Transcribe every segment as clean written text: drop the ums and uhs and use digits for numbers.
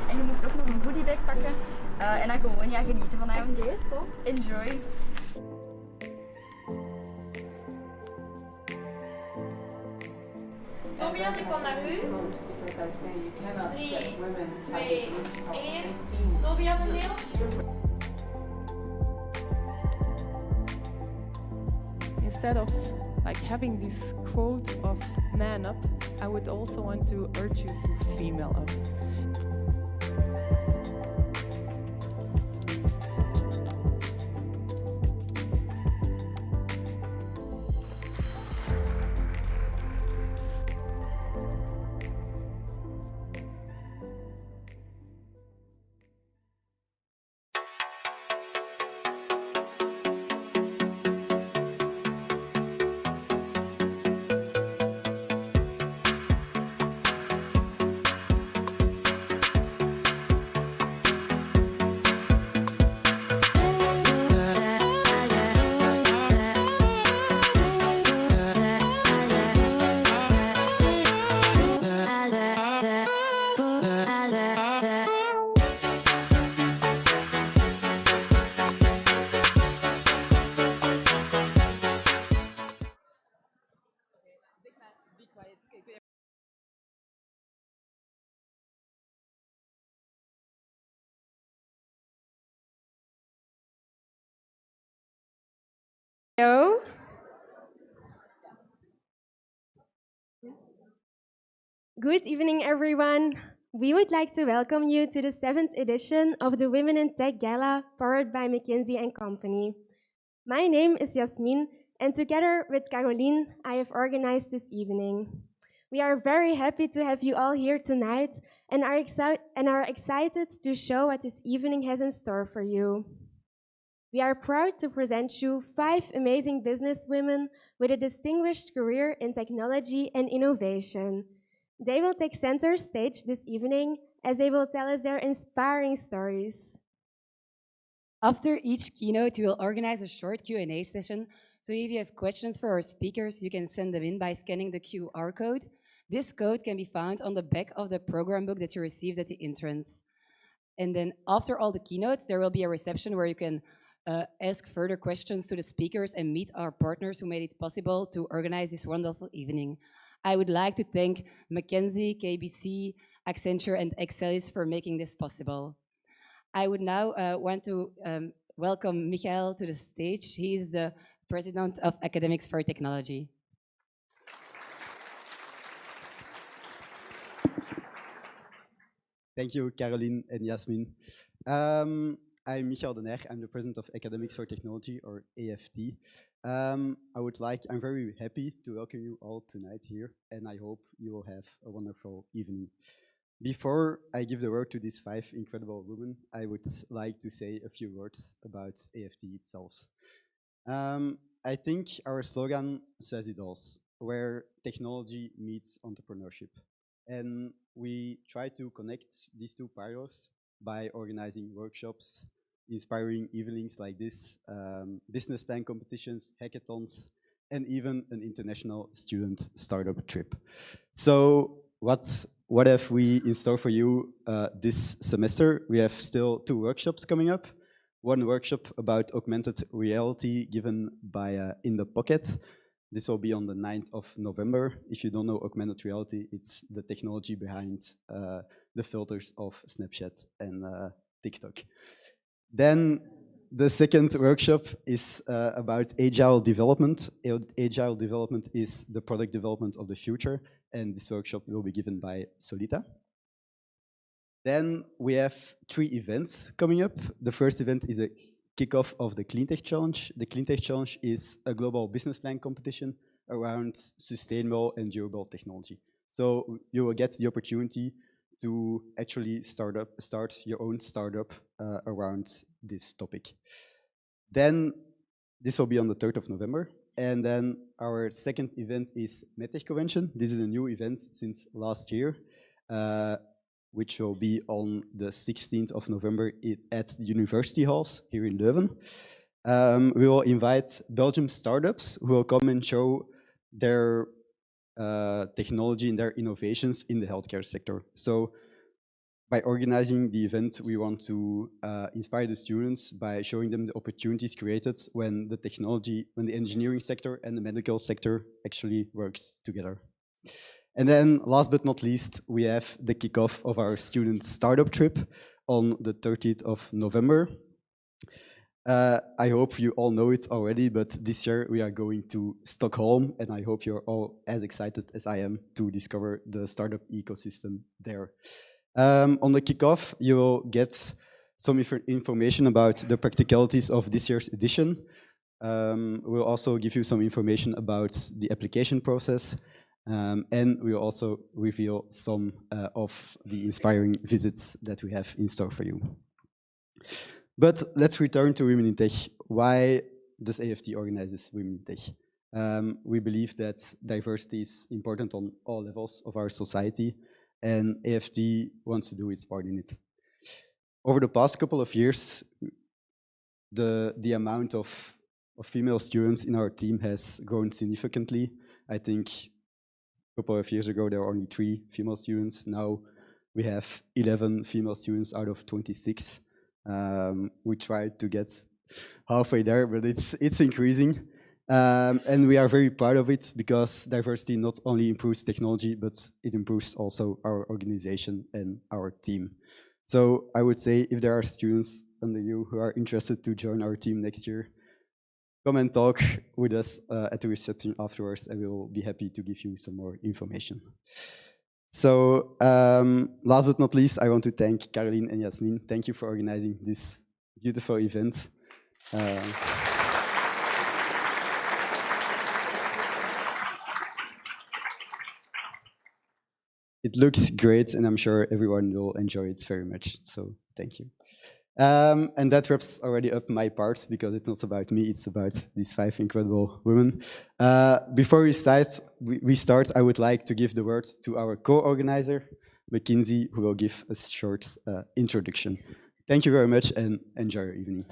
En je moet ook nog een goodiebag pakken. En dan gewoon genieten vanavond. Oké, top. Enjoy. Tobias, ik kom naar u. 3, 2, 1. Tobias en Niels. Instead of having this quote of man up, I would also want to urge you to female up. Hello. Good evening, everyone. We would like to welcome you to the 7th edition of the Women in Tech Gala powered by McKinsey Company. My name is Jasmin, and together with Caroline, I have organized this evening. We are very happy to have you all here tonight and are excited to show what this evening has in store for you. We are proud to present you 5 amazing businesswomen with a distinguished career in technology and innovation. They will take center stage this evening as they will tell us their inspiring stories. After each keynote, we will organize a short Q&A session. So if you have questions for our speakers, you can send them in by scanning the QR code. This code can be found on the back of the program book that you received at the entrance. And then after all the keynotes, there will be a reception where you can ask further questions to the speakers and meet our partners who made it possible to organize this wonderful evening. I would like to thank McKinsey, KBC, Accenture, and Excelis for making this possible. I would now want to welcome Michael to the stage. He is the President of Academics for Technology. Thank you, Caroline and Jasmin. I'm Mika De Ketelera. I'm the President of Academics for Technology, or AFT. I'm very happy to welcome you all tonight here, and I hope you will have a wonderful evening. Before I give the word to these 5 incredible women, I would like to say a few words about AFT itself. I think our slogan says it all, where technology meets entrepreneurship. And we try to connect these 2 pillars by organizing workshops, inspiring evenings like this, business plan competitions, hackathons, and even an international student startup trip. So what have we in store for you this semester? We have still 2 workshops coming up. One workshop about augmented reality given by In the Pocket. This will be on the 9th of November. If you don't know augmented reality, it's the technology behind the filters of Snapchat and TikTok. Then the second workshop is about agile development. Agile development is the product development of the future, and this workshop will be given by Solita. Then we have 3 events coming up. The first event is a kickoff of the Cleantech Challenge. The Cleantech Challenge is a global business plan competition around sustainable and durable technology. So you will get the opportunity to actually start your own startup around this topic. Then this will be on the 3rd of November. And then our second event is MedTech Convention. This is a new event since last year, which will be on the 16th of November at the University Halls here in Leuven. We will invite Belgium startups who will come and show their technology and their innovations in the healthcare sector. So By organizing the event, we want to inspire the students by showing them the opportunities created when the technology, when the engineering sector and the medical sector actually works together. And then last but not least, we have the kickoff of our student startup trip on the 30th of November. I hope you all know it already, but this year we are going to Stockholm, and I hope you're all as excited as I am to discover the startup ecosystem there. On the kickoff, you will get some information about the practicalities of this year's edition. We'll also give you some information about the application process, and we'll also reveal some of the inspiring visits that we have in store for you. But let's return to Women in Tech. Why does AFT organize Women in Tech? We believe that diversity is important on all levels of our society, and AFT wants to do its part in it. Over the past couple of years, the amount of female students in our team has grown significantly. I think a couple of years ago there were only 3 female students. Now we have 11 female students out of 26. We tried to get halfway there, but it's increasing. And we are very proud of it because diversity not only improves technology, but it improves also our organization and our team. So I would say if there are students under you who are interested to join our team next year, come and talk with us at the reception afterwards, and we will be happy to give you some more information. So last but not least, I want to thank Caroline and Jasmin. Thank you for organizing this beautiful event. It looks great, and I'm sure everyone will enjoy it very much. So thank you. And that wraps already up my part, because it's not about me, it's about these 5 incredible women. Before we start, I would like to give the word to our co-organizer, McKinsey, who will give a short introduction. Thank you very much, and enjoy your evening.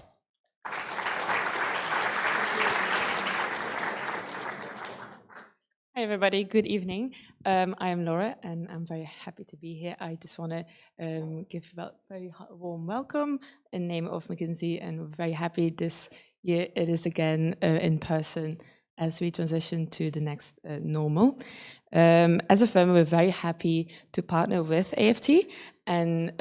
Hi everybody, good evening. I am Laura and I'm very happy to be here. I just want to give a very warm welcome in the name of McKinsey, and we're very happy this year it is again in person as we transition to the next normal. As a firm, we're very happy to partner with AFT, and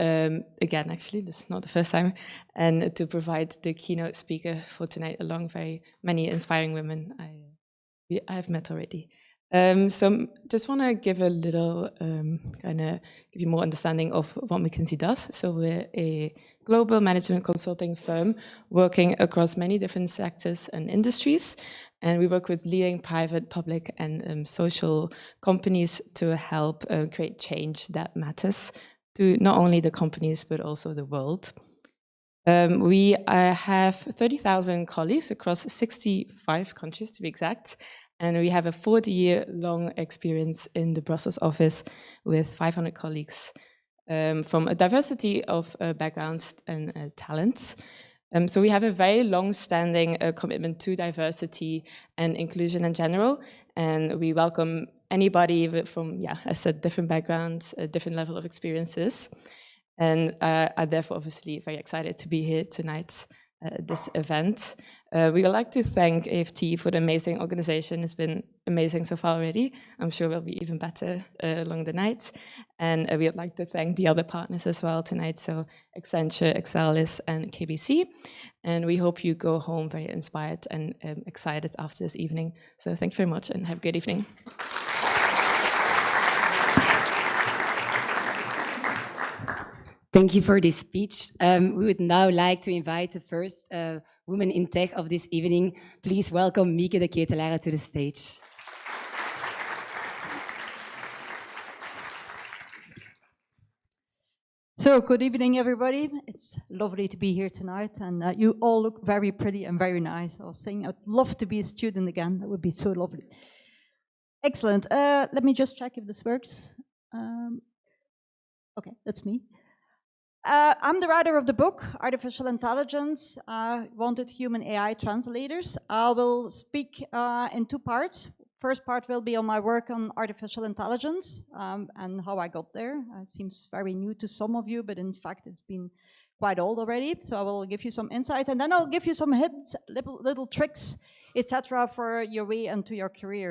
again, actually, this is not the first time, and to provide the keynote speaker for tonight along very many inspiring women I've met already. So just want to give a little, give you more understanding of what McKinsey does. So we're a global management consulting firm working across many different sectors and industries. And we work with leading private, public and social companies to help create change that matters to not only the companies, but also the world. We have 30,000 colleagues across 65 countries to be exact. And we have a 40-year-long experience in the Brussels office with 500 colleagues from a diversity of backgrounds and talents. So we have a very long-standing commitment to diversity and inclusion in general. And we welcome anybody from, as I said, different backgrounds, a different level of experiences. And I'm therefore obviously very excited to be here tonight at this event. We would like to thank AFT for the amazing organization. It's been amazing so far already. I'm sure we'll be even better along the night. And we would like to thank the other partners as well tonight, so Accenture, Excelis, and KBC. And we hope you go home very inspired and excited after this evening. So thank you very much and have a good evening. Thank you for this speech. We would now like to invite the first woman in tech of this evening. Please welcome Mika De Ketelera to the stage. So, good evening, everybody. It's lovely to be here tonight, and you all look very pretty and very nice. I was saying I'd love to be a student again. That would be so lovely. Excellent. Let me just check if this works. Okay, that's me. I'm the writer of the book, Artificial Intelligence, Wanted Human AI Translators. I will speak in 2 parts. first part will be on my work on artificial intelligence and how I got there. It seems very new to some of you, but in fact, it's been quite old already. So I will give you some insights, and then I'll give you some hints, little tricks, etc., for your way into your career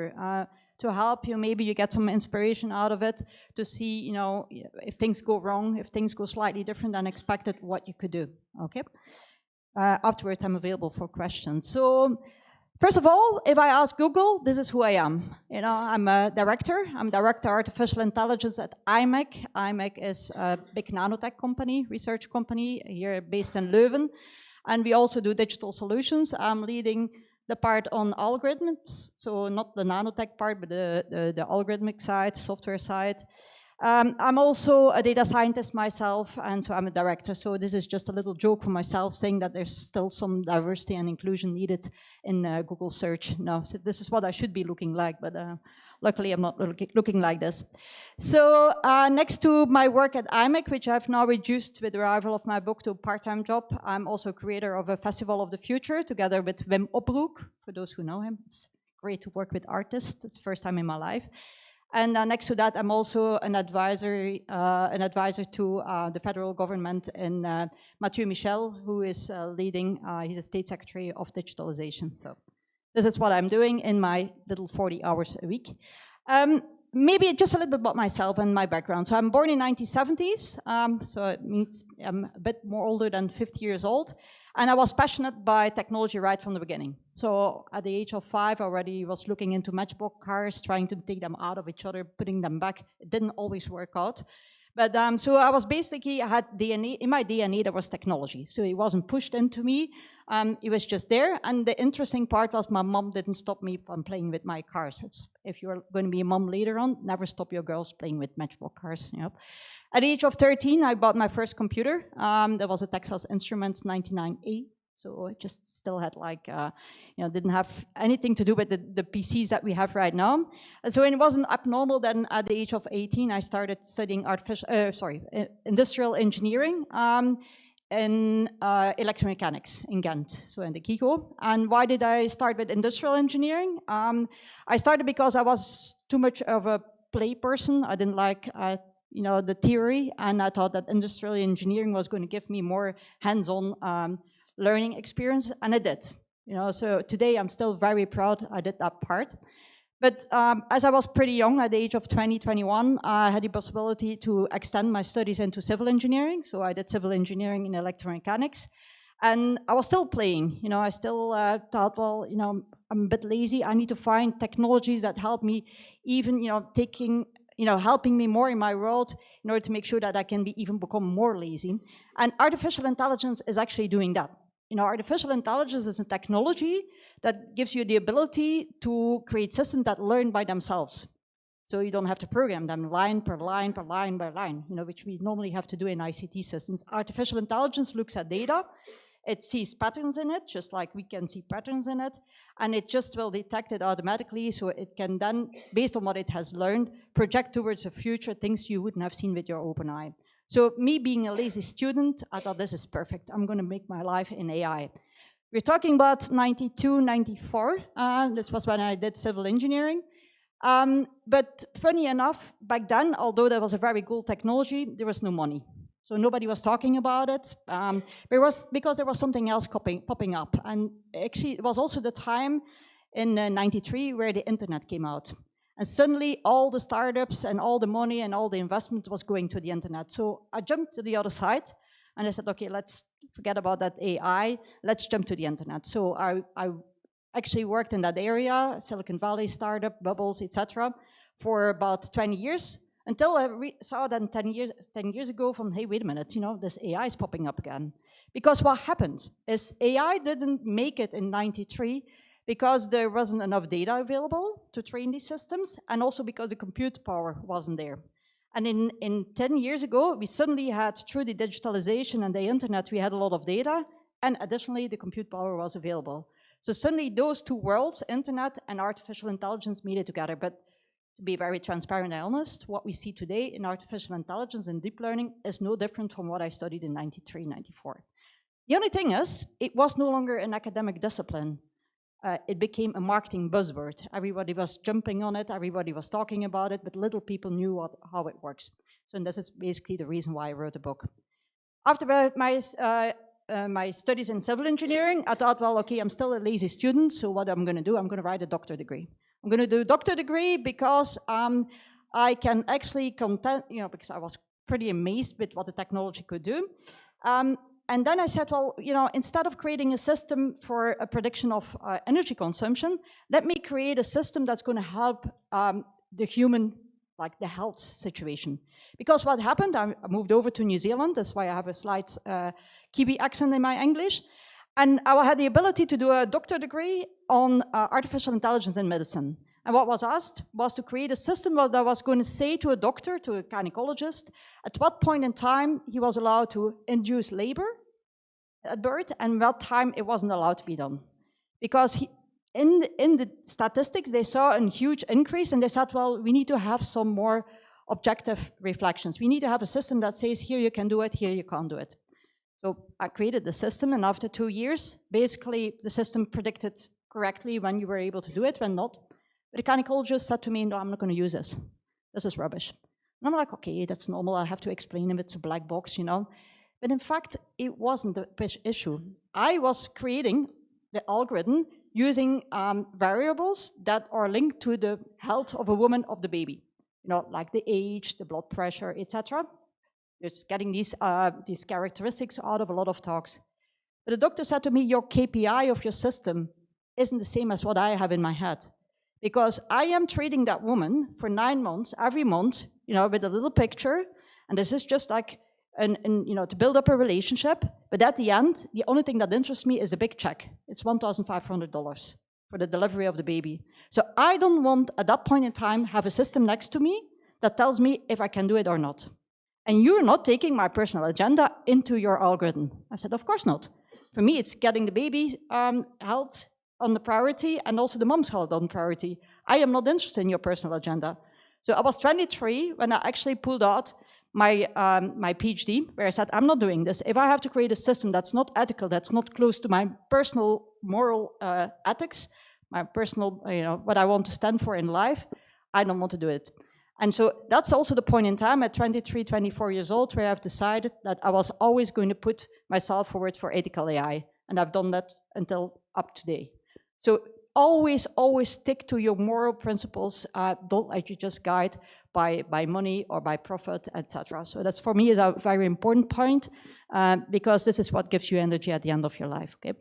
to help you. Maybe you get some inspiration out of it to see, you know, if things go wrong, if things go slightly different than expected, what you could do. Okay. Afterwards, I'm available for questions. So. First of all, if I ask Google, this is who I am. You know, I'm a director. I'm director of artificial intelligence at IMEC. IMEC is a big nanotech company, research company here based in Leuven. And we also do digital solutions. I'm leading the part on algorithms. So not the nanotech part, but the algorithmic side, software side. I'm also a data scientist myself, and so I'm a director. So this is just a little joke for myself, saying that there's still some diversity and inclusion needed in Google search. No, so this is what I should be looking like, but luckily I'm not looking like this. So next to my work at IMEC, which I've now reduced with the arrival of my book to a part-time job, I'm also creator of a Festival of the Future, together with Wim Oproek, for those who know him. It's great to work with artists. It's the first time in my life. And next to that, I'm also an advisor to the federal government in Mathieu Michel, who is leading, he's a state secretary of digitalization. So this is what I'm doing in my little 40 hours a week. Maybe just a little bit about myself and my background. So I'm born in 1970s, so it means I'm a bit more older than 50 years old. And I was passionate by technology right from the beginning. So at the age of 5, I already was looking into matchbox cars, trying to take them out of each other, putting them back. It didn't always work out. But so I was basically, I had DNA, in my DNA there was technology. So it wasn't pushed into me, it was just there. And the interesting part was my mom didn't stop me from playing with my cars. It's, if you're going to be a mom later on, never stop your girls playing with matchbox cars. You know. At the age of 13, I bought my first computer. That was a Texas Instruments 99A. So it just still had like, didn't have anything to do with the PCs that we have right now. And so it wasn't abnormal then at the age of 18, I started studying industrial engineering in electromechanics in Ghent, so in the KIGO. And why did I start with industrial engineering? I started because I was too much of a play person. I didn't like the theory, and I thought that industrial engineering was going to give me more hands-on learning experience, and I did. So today I'm still very proud I did that part. But as I was pretty young, at the age of 20, 21, I had the possibility to extend my studies into civil engineering. So I did civil engineering in electromechanics, and I was still playing. I still thought, well, I'm a bit lazy. I need to find technologies that help me, even helping me more in my world in order to make sure that I can even become more lazy. And artificial intelligence is actually doing that. Artificial intelligence is a technology that gives you the ability to create systems that learn by themselves. So you don't have to program them line per line per line by line, which we normally have to do in ICT systems. Artificial intelligence looks at data. It sees patterns in it, just like we can see patterns in it, and it just will detect it automatically, so it can then, based on what it has learned, project towards the future things you wouldn't have seen with your open eye. So me being a lazy student, I thought this is perfect. I'm going to make my life in AI. We're talking about 92, 94. This was when I did civil engineering. But funny enough, back then, although there was a very cool technology, there was no money. So nobody was talking about it, because there was something else popping up. And actually, it was also the time in 93 where the internet came out. And suddenly, all the startups and all the money and all the investment was going to the internet. So I jumped to the other side, and I said, okay, let's forget about that AI. Let's jump to the internet. So I actually worked in that area, Silicon Valley startup, Bubbles, etc., for about 20 years. Until I saw then 10 years ago from, hey, wait a minute, this AI is popping up again. Because what happened is AI didn't make it in 93 because there wasn't enough data available to train these systems, and also because the compute power wasn't there. And in 10 years ago, we suddenly had, through the digitalization and the internet, we had a lot of data, and additionally, the compute power was available. So suddenly those two worlds, internet and artificial intelligence, made it together. But to be very transparent and honest, what we see today in artificial intelligence and deep learning is no different from what I studied in 93, 94. The only thing is, it was no longer an academic discipline. it became a marketing buzzword. Everybody was jumping on it, everybody was talking about it, but little people knew how it works. So this is basically the reason why I wrote the book. After my studies in civil engineering, I thought, well, okay, I'm still a lazy student, so what I'm going to do, I'm going to write a doctorate degree. I'm going to do a doctorate degree because I can actually because I was pretty amazed with what the technology could do. And then I said, well, instead of creating a system for a prediction of energy consumption, let me create a system that's going to help the human, like the health situation. Because what happened, I moved over to New Zealand, that's why I have a slight Kiwi accent in my English, and I had the ability to do a doctorate degree on artificial intelligence in medicine. And what was asked was to create a system that was going to say to a doctor, to a gynecologist, at what point in time he was allowed to induce labor at birth and what time it wasn't allowed to be done. Because in the statistics, they saw a huge increase and they said, well, we need to have some more objective reflections. We need to have a system that says, here you can do it, here you can't do it. So I created the system, and after 2 years, basically the system predicted correctly when you were able to do it, when not. But the gynecologist said to me, no, I'm not going to use this. This is rubbish. And I'm like, okay, that's normal. I have to explain him. It's a black box, But in fact, it wasn't the issue. I was creating the algorithm using variables that are linked to the health of a woman, of the baby. Like the age, the blood pressure, etc. Just getting these characteristics out of a lot of talks. But the doctor said to me, your KPI of your system isn't the same as what I have in my head. Because I am treating that woman for 9 months, every month, with a little picture. And this is just like, to build up a relationship. But at the end, the only thing that interests me is a big check. It's $1,500 for the delivery of the baby. So I don't want, at that point in time, have a system next to me that tells me if I can do it or not. And you're not taking my personal agenda into your algorithm. I said, of course not. For me, it's getting the baby health on the priority and also the mom's health on priority. I am not interested in your personal agenda. So I was 23 when I actually pulled out my PhD, where I said, I'm not doing this. If I have to create a system that's not ethical, that's not close to my personal moral ethics, my personal, what I want to stand for in life, I don't want to do it. And so that's also the point in time at 23, 24 years old, where I've decided that I was always going to put myself forward for ethical AI. And I've done that until up today. So always stick to your moral principles. Don't let you just guide by money or by profit, etc. So that's, for me, is a very important point, because this is what gives you energy at the end of your life. Okay?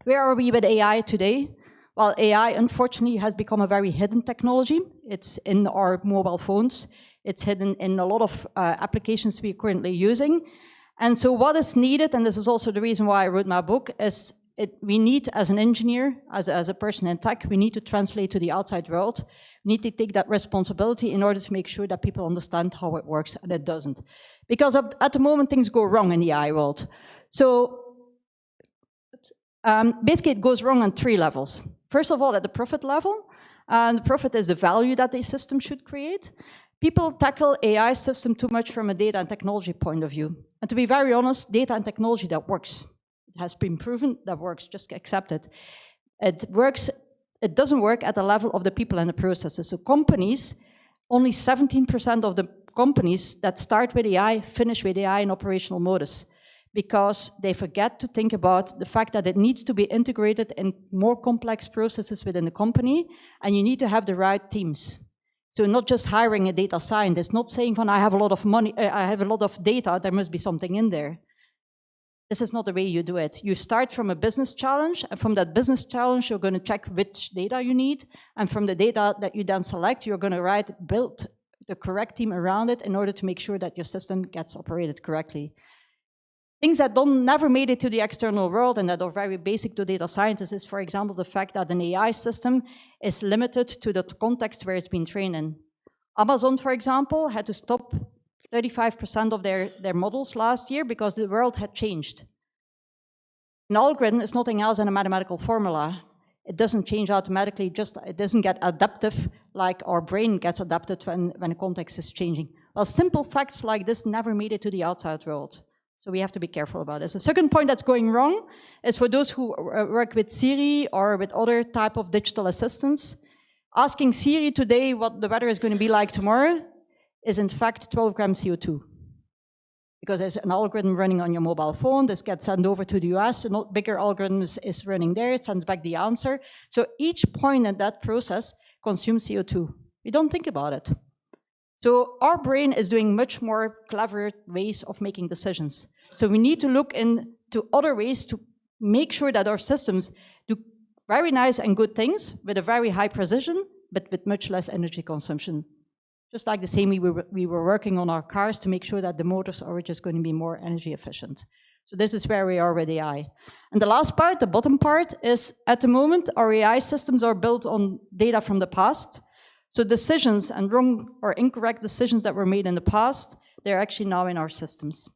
Where are we with AI today? Well, AI, unfortunately, has become a very hidden technology. It's in our mobile phones. It's hidden in a lot of applications we're currently using. And so what is needed, and this is also the reason why I wrote my book, is we need, as an engineer, as a person in tech, we need to translate to the outside world. We need to take that responsibility in order to make sure that people understand how it works, and it doesn't. Because at the moment, things go wrong in the AI world. So basically, it goes wrong on 3 levels. First of all, at the profit level, and the profit is the value that a system should create. People tackle AI system too much from a data and technology point of view. And to be very honest, data and technology, that works. It has been proven, that works, just accept it. It works, it doesn't work at the level of the people and the processes. So companies, only 17% of the companies that start with AI finish with AI in operational modus, because they forget to think about the fact that it needs to be integrated in more complex processes within the company, and you need to have the right teams. So not just hiring a data scientist, not saying, I have a lot of money, I have a lot of data, there must be something in there. This is not the way you do it. You start from a business challenge, and from that business challenge, you're going to check which data you need, and from the data that you then select, you're going to build the correct team around it in order to make sure that your system gets operated correctly. Things that never made it to the external world and that are very basic to data scientists is, for example, the fact that an AI system is limited to the context where it's been trained in. Amazon, for example, had to stop 35% of their models last year because the world had changed. An algorithm is nothing else than a mathematical formula. It doesn't change automatically, it doesn't get adaptive like our brain gets adapted when a context is changing. Well, simple facts like this never made it to the outside world. So we have to be careful about this. The second point that's going wrong is for those who work with Siri or with other type of digital assistants. Asking Siri today what the weather is going to be like tomorrow is in fact 12 grams CO2. Because there's an algorithm running on your mobile phone, this gets sent over to the US, a bigger algorithm is running there, it sends back the answer. So each point in that process consumes CO2. We don't think about it. So our brain is doing much more clever ways of making decisions. So we need to look into other ways to make sure that our systems do very nice and good things with a very high precision, but with much less energy consumption. Just like the same we were working on our cars to make sure that the motors are just going to be more energy efficient. So this is where we are with AI. And the last part, the bottom part, is at the moment our AI systems are built on data from the past. So decisions and wrong or incorrect decisions that were made in the past, they're actually now in our systems.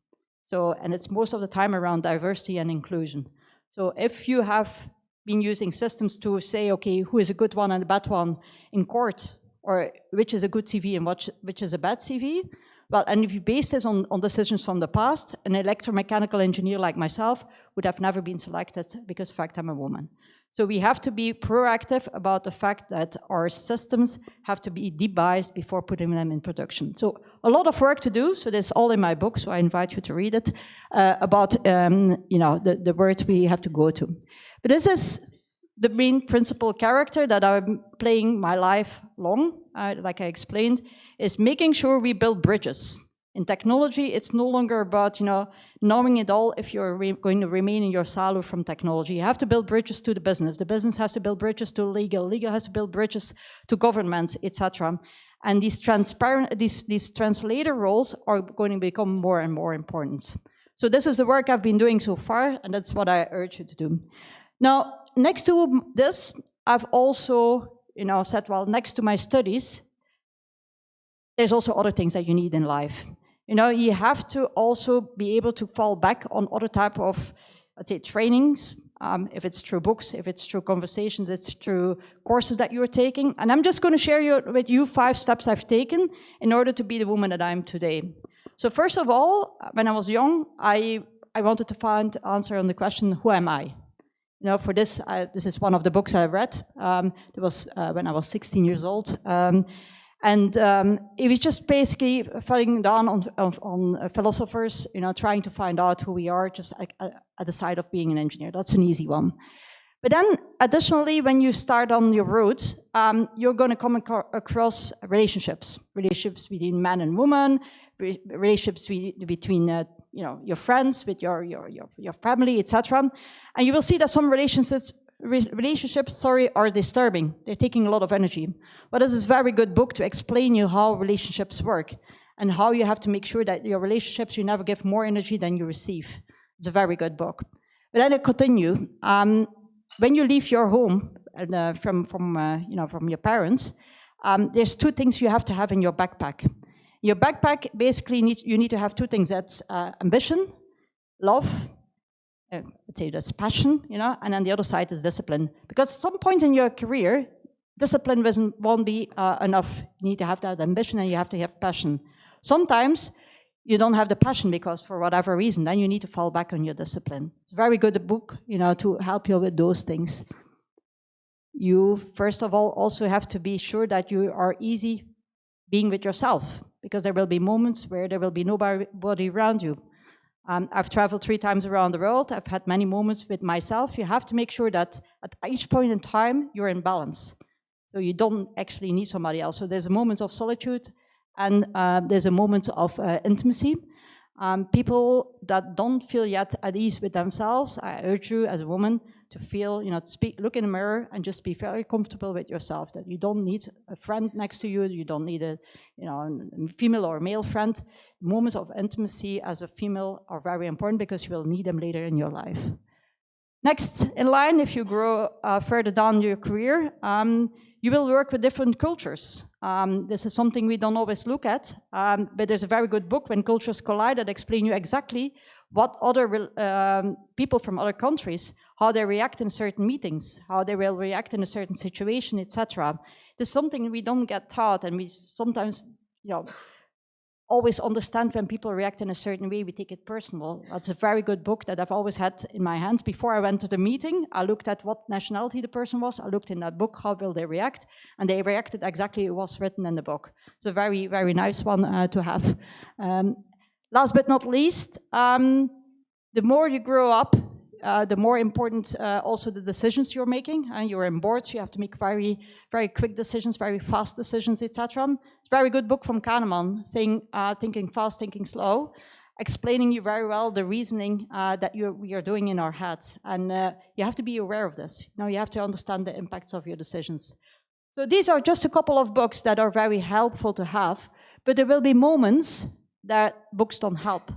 So, and it's most of the time around diversity and inclusion. So if you have been using systems to say, okay, who is a good one and a bad one in court, or which is a good CV and which is a bad CV, well, and if you base this on decisions from the past, an electromechanical engineer like myself would have never been selected because, in fact, I'm a woman. So we have to be proactive about the fact that our systems have to be debiased before putting them in production. So a lot of work to do. So this is all in my book, so I invite you to read it, about the words we have to go to. But this is the main principal character that I'm playing my life long, like I explained, is making sure we build bridges. In technology, it's no longer about, knowing it all if you're going to remain in your silo from technology. You have to build bridges to the business. The business has to build bridges to legal. Legal has to build bridges to governments, etc. And these translator roles are going to become more and more important. So this is the work I've been doing so far, and that's what I urge you to do. Now, next to this, I've also, said, well, next to my studies, there's also other things that you need in life. You have to also be able to fall back on other type of, let's say, trainings, if it's through books, if it's through conversations, it's through courses that you're taking. And I'm just going to share with you 5 steps I've taken in order to be the woman that I am today. So first of all, when I was young, I wanted to find the answer on the question, who am I? For this, this is one of the books I read. It was when I was 16 years old. And it was just basically falling down on philosophers, trying to find out who we are just at the side of being an engineer. That's an easy one. But then, additionally, when you start on your road, you're going to come across relationships between man and woman, relationships between your friends, with your family, etc. And you will see that some relationships are disturbing. They're taking a lot of energy. But this is a very good book to explain you how relationships work and how you have to make sure that your relationships, you never give more energy than you receive. It's a very good book. But then I continue. When you leave your home from your parents, there's 2 things you have to have in your backpack. Your backpack basically you need to have 2 things. That's ambition, love. I'd say that's passion, and then the other side is discipline. Because at some point in your career, discipline won't be enough. You need to have that ambition and you have to have passion. Sometimes you don't have the passion because for whatever reason, then you need to fall back on your discipline. It's a very good book, to help you with those things. You, first of all, also have to be sure that you are easy being with yourself, because there will be moments where there will be nobody around you. I've traveled 3 times around the world. I've had many moments with myself. You have to make sure that at each point in time, you're in balance. So you don't actually need somebody else. So there's a moment of solitude and there's a moment of intimacy. People that don't feel yet at ease with themselves, I urge you as a woman to feel, to look in the mirror and just be very comfortable with yourself, that you don't need a friend next to you, you don't need a female or male friend. Moments of intimacy as a female are very important because you will need them later in your life. Next in line, if you grow further down your career, you will work with different cultures. This is something we don't always look at, but there's a very good book, When Cultures Collide, that explains you exactly what other people from other countries, how they react in certain meetings, how they will react in a certain situation, etc. This is something we don't get taught, and we sometimes, always understand when people react in a certain way, we take it personal. That's a very good book that I've always had in my hands. Before I went to the meeting, I looked at what nationality the person was. I looked in that book, how will they react? And they reacted exactly as it was written in the book. It's a very, very nice one to have. Last but not least, the more you grow up, the more important also the decisions you're making. You're in boards, you have to make very, very quick decisions, very fast decisions, etc. It's a very good book from Kahneman, saying thinking fast, thinking slow, explaining you very well the reasoning that we are doing in our heads. And you have to be aware of this. You have to understand the impacts of your decisions. So these are just a couple of books that are very helpful to have, but there will be moments that books don't help,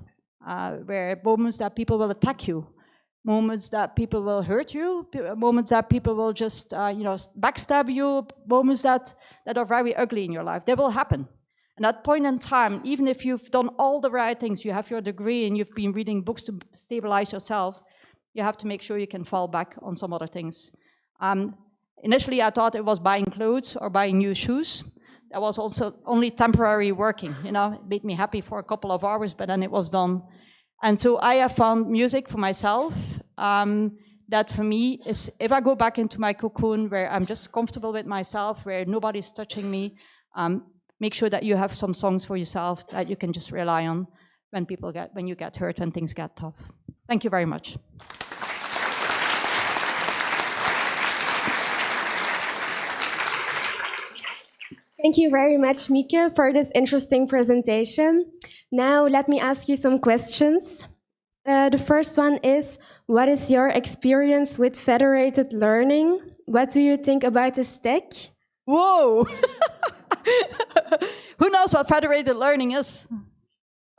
where moments that people will attack you, moments that people will hurt you, moments that people will just, backstab you, moments that are very ugly in your life. They will happen. And at that point in time, even if you've done all the right things, you have your degree and you've been reading books to stabilize yourself, you have to make sure you can fall back on some other things. Initially, I thought it was buying clothes or buying new shoes. That was also only temporary working, It made me happy for a couple of hours, but then it was done. And so I have found music for myself that for me is, if I go back into my cocoon where I'm just comfortable with myself, where nobody's touching me, make sure that you have some songs for yourself that you can just rely on when you get hurt, when things get tough. Thank you very much. Thank you very much, Mika, for this interesting presentation. Now, let me ask you some questions. The first one is, what is your experience with federated learning? What do you think about this tech? Whoa! Who knows what federated learning is?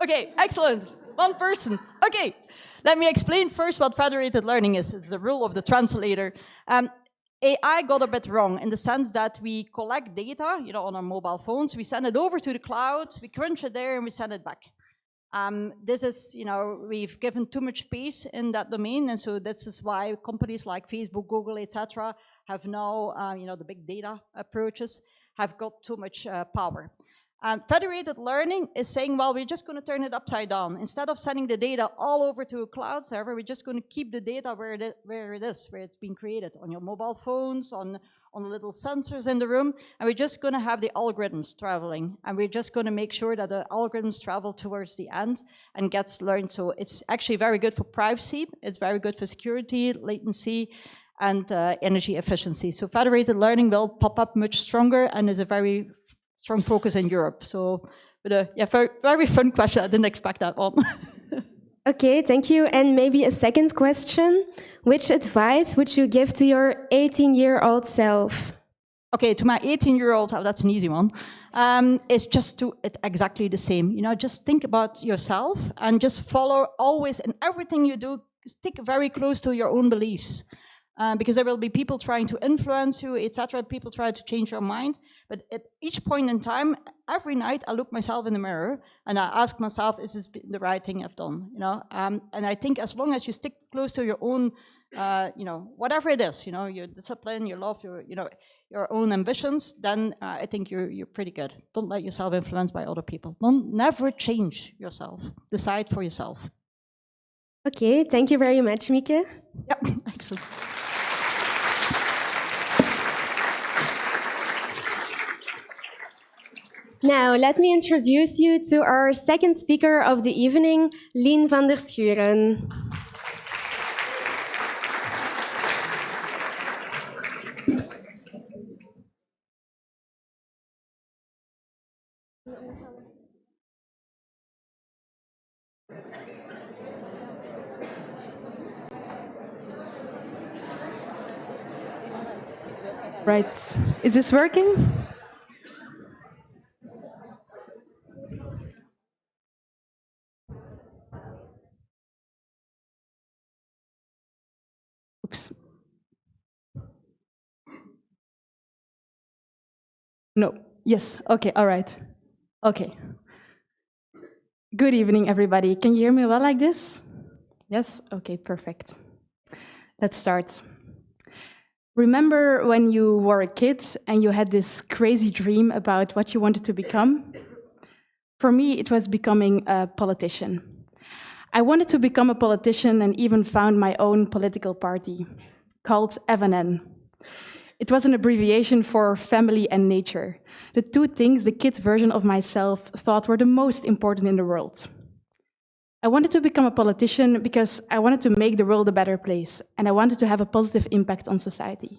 Okay, excellent. One person. Okay, let me explain first what federated learning is. It's the rule of the translator. AI got a bit wrong in the sense that we collect data, on our mobile phones, we send it over to the cloud, we crunch it there, and we send it back. This is, we've given too much space in that domain, and so this is why companies like Facebook, Google, etc., have now, the big data approaches, have got too much power. Federated learning is saying, well, we're just going to turn it upside down. Instead of sending the data all over to a cloud server, we're just going to keep the data where it's been created, on your mobile phones, on the little sensors in the room, and we're just going to have the algorithms traveling, and we're just going to make sure that the algorithms travel towards the end and gets learned. So it's actually very good for privacy, it's very good for security, latency, and energy efficiency. So federated learning will pop up much stronger and is a very strong focus in Europe. So, but very, very fun question. I didn't expect that one. Okay, thank you. And maybe a second question. Which advice would you give to your 18-year-old self? Okay, to my 18-year-old, that's an easy one. It's just exactly the same. Just think about yourself and just follow always in everything you do, stick very close to your own beliefs. Because there will be people trying to influence you, etc. People try to change your mind. But at each point in time, every night I look myself in the mirror and I ask myself, is this the right thing I've done? And I think as long as you stick close to your own, whatever it is, your discipline, your love, your own ambitions, then I think you're pretty good. Don't let yourself influence by other people. Never change yourself. Decide for yourself. Okay, thank you very much, Mika. Yeah, excellent. Now, let me introduce you to our second speaker of the evening, Lien van der Schuren. Right, is this working? Oops. No, yes, okay, all right. Okay. Good evening, everybody. Can you hear me well like this? Yes? Okay, perfect. Let's start. Remember when you were a kid and you had this crazy dream about what you wanted to become? For me, it was becoming a politician. I wanted to become a politician and even found my own political party called FNN. It was an abbreviation for family and nature, the two things the kid version of myself thought were the most important in the world. I wanted to become a politician because I wanted to make the world a better place, and I wanted to have a positive impact on society.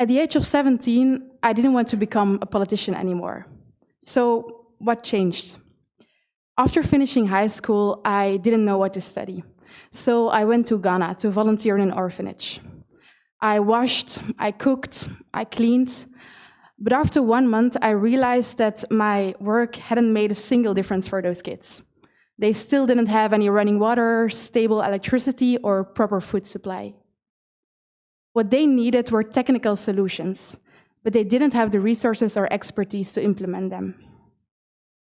At the age of 17, I didn't want to become a politician anymore. So what changed? After finishing high school, I didn't know what to study. So I went to Ghana to volunteer in an orphanage. I washed, I cooked, I cleaned. But after 1 month, I realized that my work hadn't made a single difference for those kids. They still didn't have any running water, stable electricity, or proper food supply. What they needed were technical solutions, but they didn't have the resources or expertise to implement them.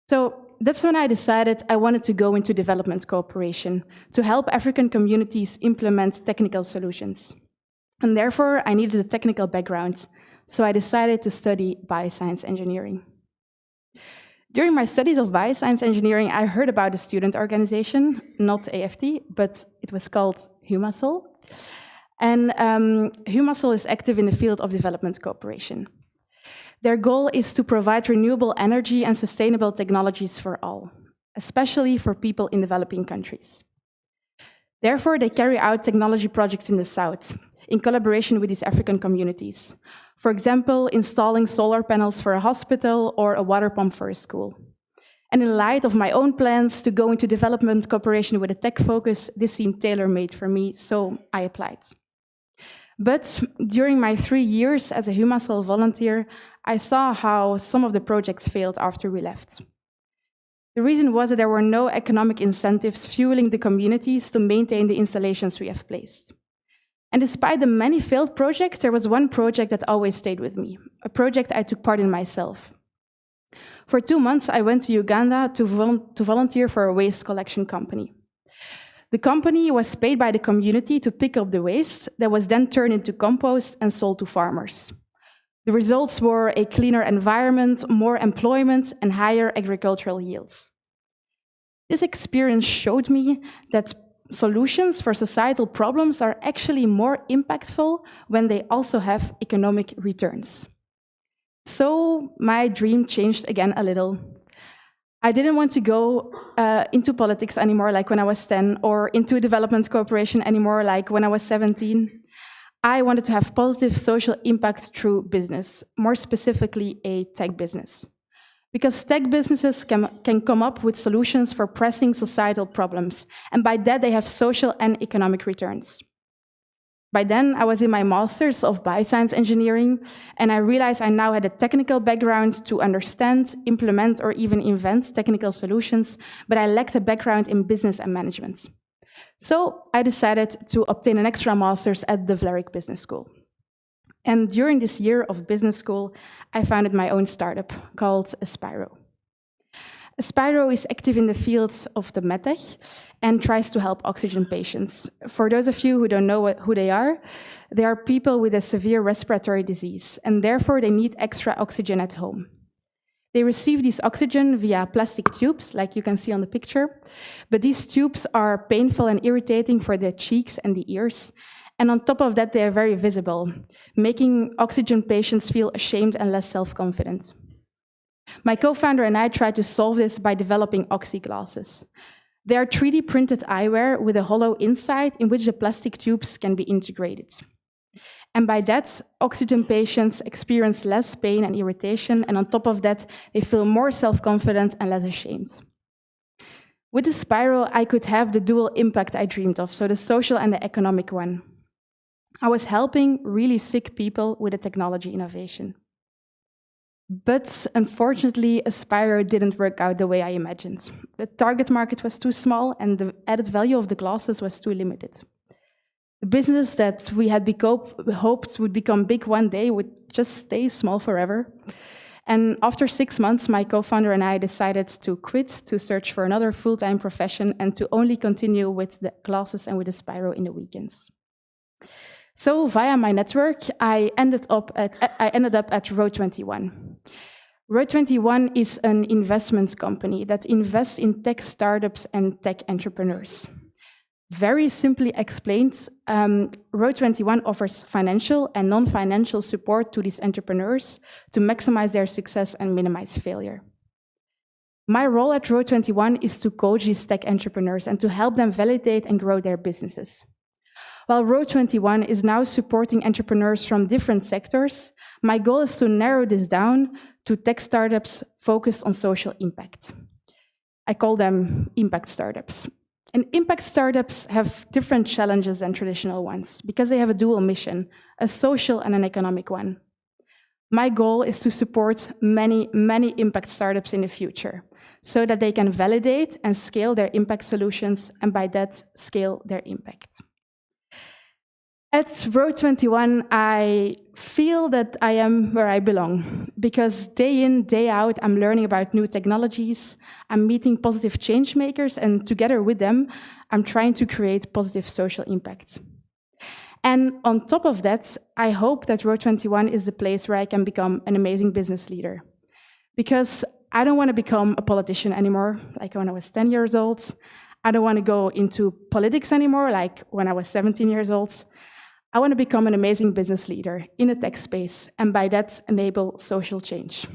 So that's when I decided I wanted to go into development cooperation to help African communities implement technical solutions. And therefore, I needed a technical background, so I decided to study bioscience engineering. During my studies of bioscience engineering, I heard about a student organization, not AFT, but it was called Humasol. And Humasol is active in the field of development cooperation. Their goal is to provide renewable energy and sustainable technologies for all, especially for people in developing countries. Therefore, they carry out technology projects in the South, in collaboration with these African communities. For example, installing solar panels for a hospital or a water pump for a school. And in light of my own plans to go into development cooperation with a tech focus, this seemed tailor-made for me, so I applied. But during my 3 years as a Humasol volunteer, I saw how some of the projects failed after we left. The reason was that there were no economic incentives fueling the communities to maintain the installations we have placed. And despite the many failed projects, there was one project that always stayed with me, a project I took part in myself. For 2 months, I went to Uganda to volunteer for a waste collection company. The company was paid by the community to pick up the waste that was then turned into compost and sold to farmers. The results were a cleaner environment, more employment, and higher agricultural yields. This experience showed me that solutions for societal problems are actually more impactful when they also have economic returns. So my dream changed again a little. I didn't want to go into politics anymore like when I was 10, or into development cooperation anymore like when I was 17. I wanted to have positive social impact through business, more specifically a tech business. Because tech businesses can come up with solutions for pressing societal problems, and by that they have social and economic returns. By then, I was in my master's of bioscience engineering, and I realized I now had a technical background to understand, implement, or even invent technical solutions, but I lacked a background in business and management. So I decided to obtain an extra master's at the Vlerick Business School. And during this year of business school, I founded my own startup called Aspiro. Aspiro is active in the field of the medtech and tries to help oxygen patients. For those of you who don't know who they are people with a severe respiratory disease, and therefore they need extra oxygen at home. They receive this oxygen via plastic tubes, like you can see on the picture, but these tubes are painful and irritating for the cheeks and the ears, and on top of that, they are very visible, making oxygen patients feel ashamed and less self-confident. My co-founder and I tried to solve this by developing Oxy Glasses. They are 3D printed eyewear with a hollow inside in which the plastic tubes can be integrated. And by that, oxygen patients experience less pain and irritation, and on top of that, they feel more self-confident and less ashamed. With the Aspiro, I could have the dual impact I dreamed of, so the social and the economic one. I was helping really sick people with a technology innovation. But unfortunately, Aspiro didn't work out the way I imagined. The target market was too small and the added value of the glasses was too limited. The business that we had hoped would become big one day would just stay small forever. And after 6 months, my co-founder and I decided to quit to search for another full-time profession and to only continue with the glasses and with Aspiro in the weekends. So via my network, I ended up at Row 21. Road21 is an investment company that invests in tech startups and tech entrepreneurs. Very simply explained, Road21 offers financial and non-financial support to these entrepreneurs to maximize their success and minimize failure. My role at Road21 is to coach these tech entrepreneurs and to help them validate and grow their businesses. While Road21 is now supporting entrepreneurs from different sectors, my goal is to narrow this down to tech startups focused on social impact. I call them impact startups. And impact startups have different challenges than traditional ones because they have a dual mission, a social and an economic one. My goal is to support many, many impact startups in the future so that they can validate and scale their impact solutions and by that scale their impact. At Road21, I feel that I am where I belong because day in, day out, I'm learning about new technologies, I'm meeting positive change makers, and together with them, I'm trying to create positive social impact. And on top of that, I hope that Road21 is the place where I can become an amazing business leader because I don't want to become a politician anymore, like when I was 10 years old. I don't want to go into politics anymore, like when I was 17 years old. I want to become an amazing business leader in the tech space, and by that, enable social change.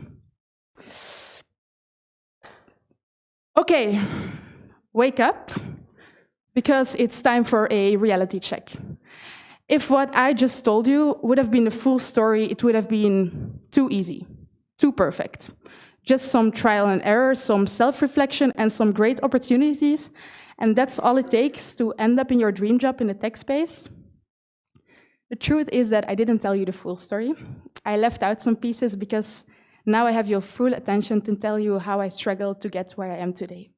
Okay, wake up, because it's time for a reality check. If what I just told you would have been the full story, it would have been too easy, too perfect. Just some trial and error, some self-reflection, and some great opportunities, and that's all it takes to end up in your dream job in the tech space. The truth is that I didn't tell you the full story. I left out some pieces because now I have your full attention to tell you how I struggled to get where I am today.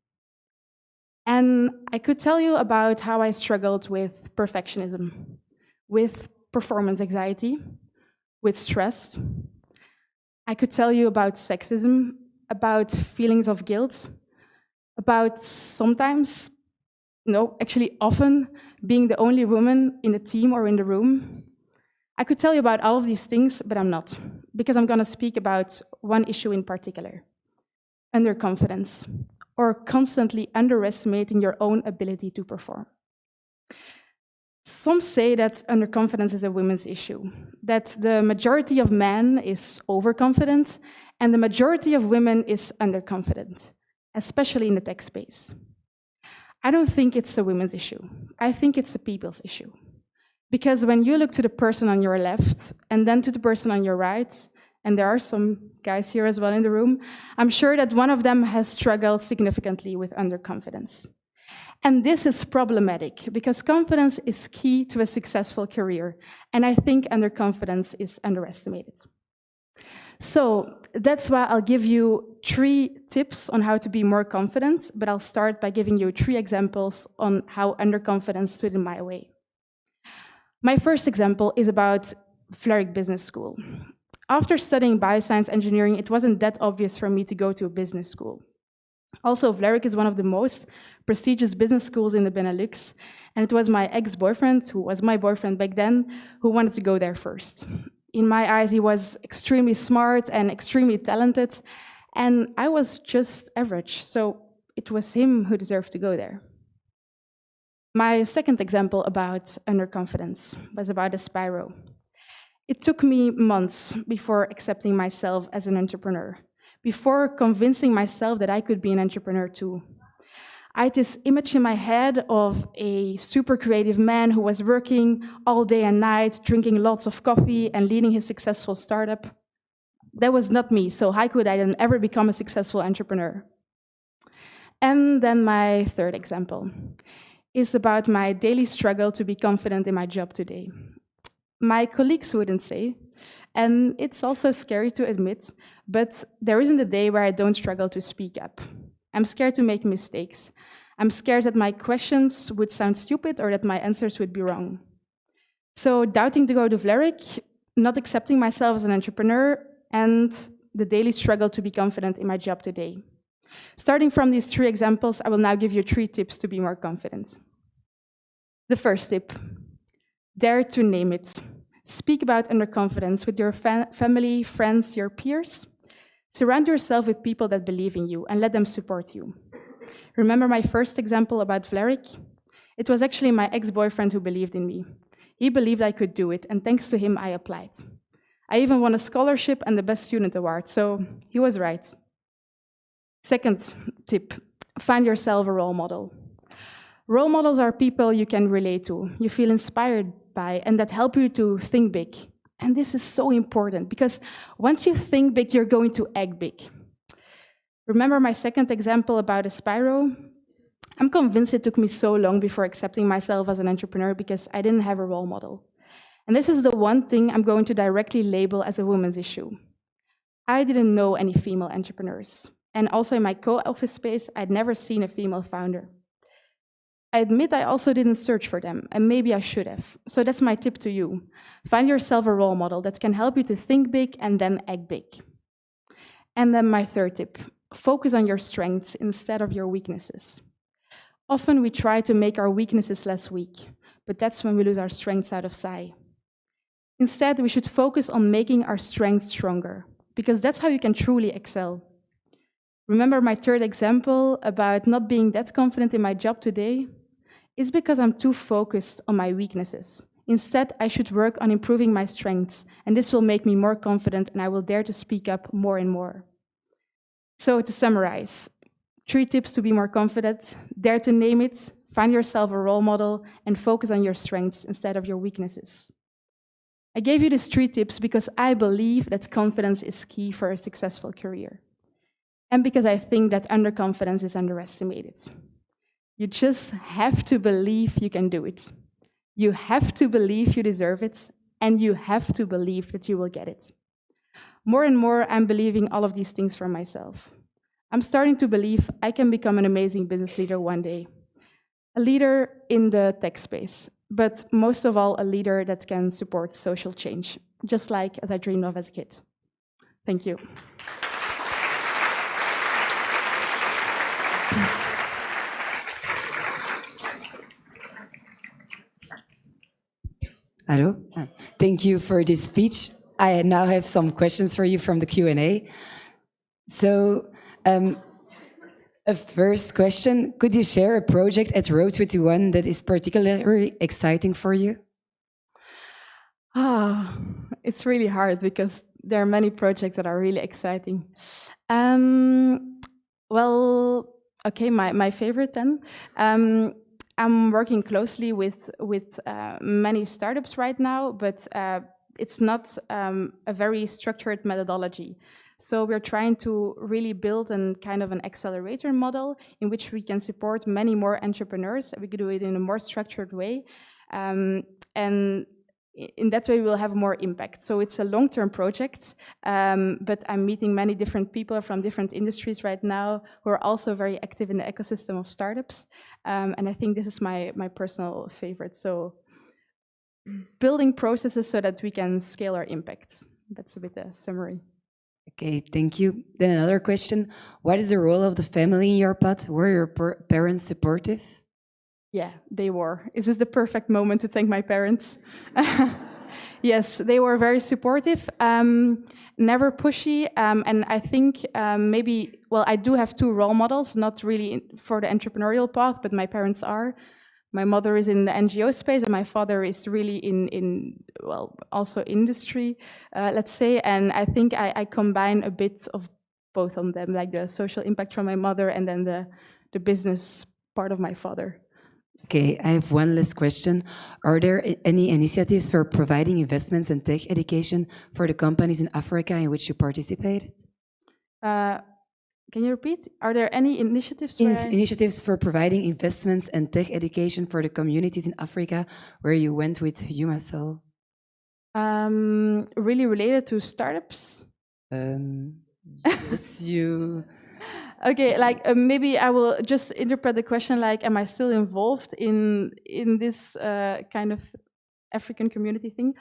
And I could tell you about how I struggled with perfectionism, with performance anxiety, with stress. I could tell you about sexism, about feelings of guilt, about sometimes, no, actually often, being the only woman in the team or in the room. I could tell you about all of these things, but I'm not, because I'm going to speak about one issue in particular, underconfidence, or constantly underestimating your own ability to perform. Some say that underconfidence is a women's issue, that the majority of men is overconfident, and the majority of women is underconfident, especially in the tech space. I don't think it's a women's issue. I think it's a people's issue. Because when you look to the person on your left and then to the person on your right, and there are some guys here as well in the room, I'm sure that one of them has struggled significantly with underconfidence. And this is problematic because confidence is key to a successful career, and I think underconfidence is underestimated. So that's why I'll give you 3 tips on how to be more confident, but I'll start by giving you 3 examples on how underconfidence stood in my way. My first example is about Vlerick Business School. After studying bioscience engineering, it wasn't that obvious for me to go to a business school. Also, Vlerick is one of the most prestigious business schools in the Benelux, and it was my ex-boyfriend, who was my boyfriend back then, who wanted to go there first. In my eyes, he was extremely smart and extremely talented, and I was just average, so it was him who deserved to go there. My second example about underconfidence was about a Spyro. It took me months before accepting myself as an entrepreneur, before convincing myself that I could be an entrepreneur too. I had this image in my head of a super creative man who was working all day and night, drinking lots of coffee and leading his successful startup. That was not me, so how could I then ever become a successful entrepreneur? And then my third example is about my daily struggle to be confident in my job today. My colleagues wouldn't say, and it's also scary to admit, but there isn't a day where I don't struggle to speak up. I'm scared to make mistakes. I'm scared that my questions would sound stupid or that my answers would be wrong. So doubting to go to Vlerick, not accepting myself as an entrepreneur, and the daily struggle to be confident in my job today. Starting from these 3 examples, I will now give you 3 tips to be more confident. The first tip, dare to name it. Speak about underconfidence with your family, friends, your peers. Surround yourself with people that believe in you and let them support you. Remember my first example about Vlerick? It was actually my ex-boyfriend who believed in me. He believed I could do it, and thanks to him, I applied. I even won a scholarship and the Best Student Award, so he was right. Second tip, find yourself a role model. Role models are people you can relate to, you feel inspired by, and that help you to think big. And this is so important, because once you think big, you're going to act big. Remember my second example about a Spyro? I'm convinced it took me so long before accepting myself as an entrepreneur because I didn't have a role model. And this is the one thing I'm going to directly label as a women's issue. I didn't know any female entrepreneurs. And also in my co-office space, I'd never seen a female founder. I admit I also didn't search for them, and maybe I should have. So that's my tip to you. Find yourself a role model that can help you to think big and then act big. And then my third tip, focus on your strengths instead of your weaknesses. Often we try to make our weaknesses less weak, but that's when we lose our strengths out of sight. Instead, we should focus on making our strengths stronger, because that's how you can truly excel. Remember my third example about not being that confident in my job today? It's because I'm too focused on my weaknesses. Instead, I should work on improving my strengths, and this will make me more confident, and I will dare to speak up more and more. So to summarize, 3 tips to be more confident: dare to name it, find yourself a role model, and focus on your strengths instead of your weaknesses. I gave you these 3 tips because I believe that confidence is key for a successful career. And because I think that underconfidence is underestimated. You just have to believe you can do it. You have to believe you deserve it, and you have to believe that you will get it. More and more, I'm believing all of these things for myself. I'm starting to believe I can become an amazing business leader one day. A leader in the tech space, but most of all, a leader that can support social change, just like as I dreamed of as a kid. Thank you. Hello. Thank you for this speech. I now have some questions for you from the Q&A. So, a first question, could you share a project at Road 21 that is particularly exciting for you? It's really hard because there are many projects that are really exciting. Well, okay, my favorite then. I'm working closely with many startups right now, but it's not a very structured methodology. So we're trying to really build an kind of an accelerator model in which we can support many more entrepreneurs. We could do it in a more structured way. And in that way, we'll have more impact. So it's a long-term project, but I'm meeting many different people from different industries right now who are also very active in the ecosystem of startups. And I think this is my personal favorite. So building processes so that we can scale our impact. That's a bit a summary. Okay, thank you. Then another question. What is the role of the family in your path? Were your parents supportive? Yeah, they were. Is this the perfect moment to thank my parents? Yes, they were very supportive, never pushy, and I think maybe, well, I do have 2 role models, not really for the entrepreneurial path, but my parents are. My mother is in the NGO space, and my father is really in well, also industry, let's say. And I think I combine a bit of both of them, like the social impact from my mother and then the business part of my father. Okay, I have one last question. Are there any initiatives for providing investments and tech education for the companies in Africa in which you participated? Can you repeat? Are there any initiatives? Initiatives for providing investments and tech education for the communities in Africa where you went with Humasol? Really related to startups? Yes, you... Okay, like maybe I will just interpret the question like, am I still involved in this kind of African community thing?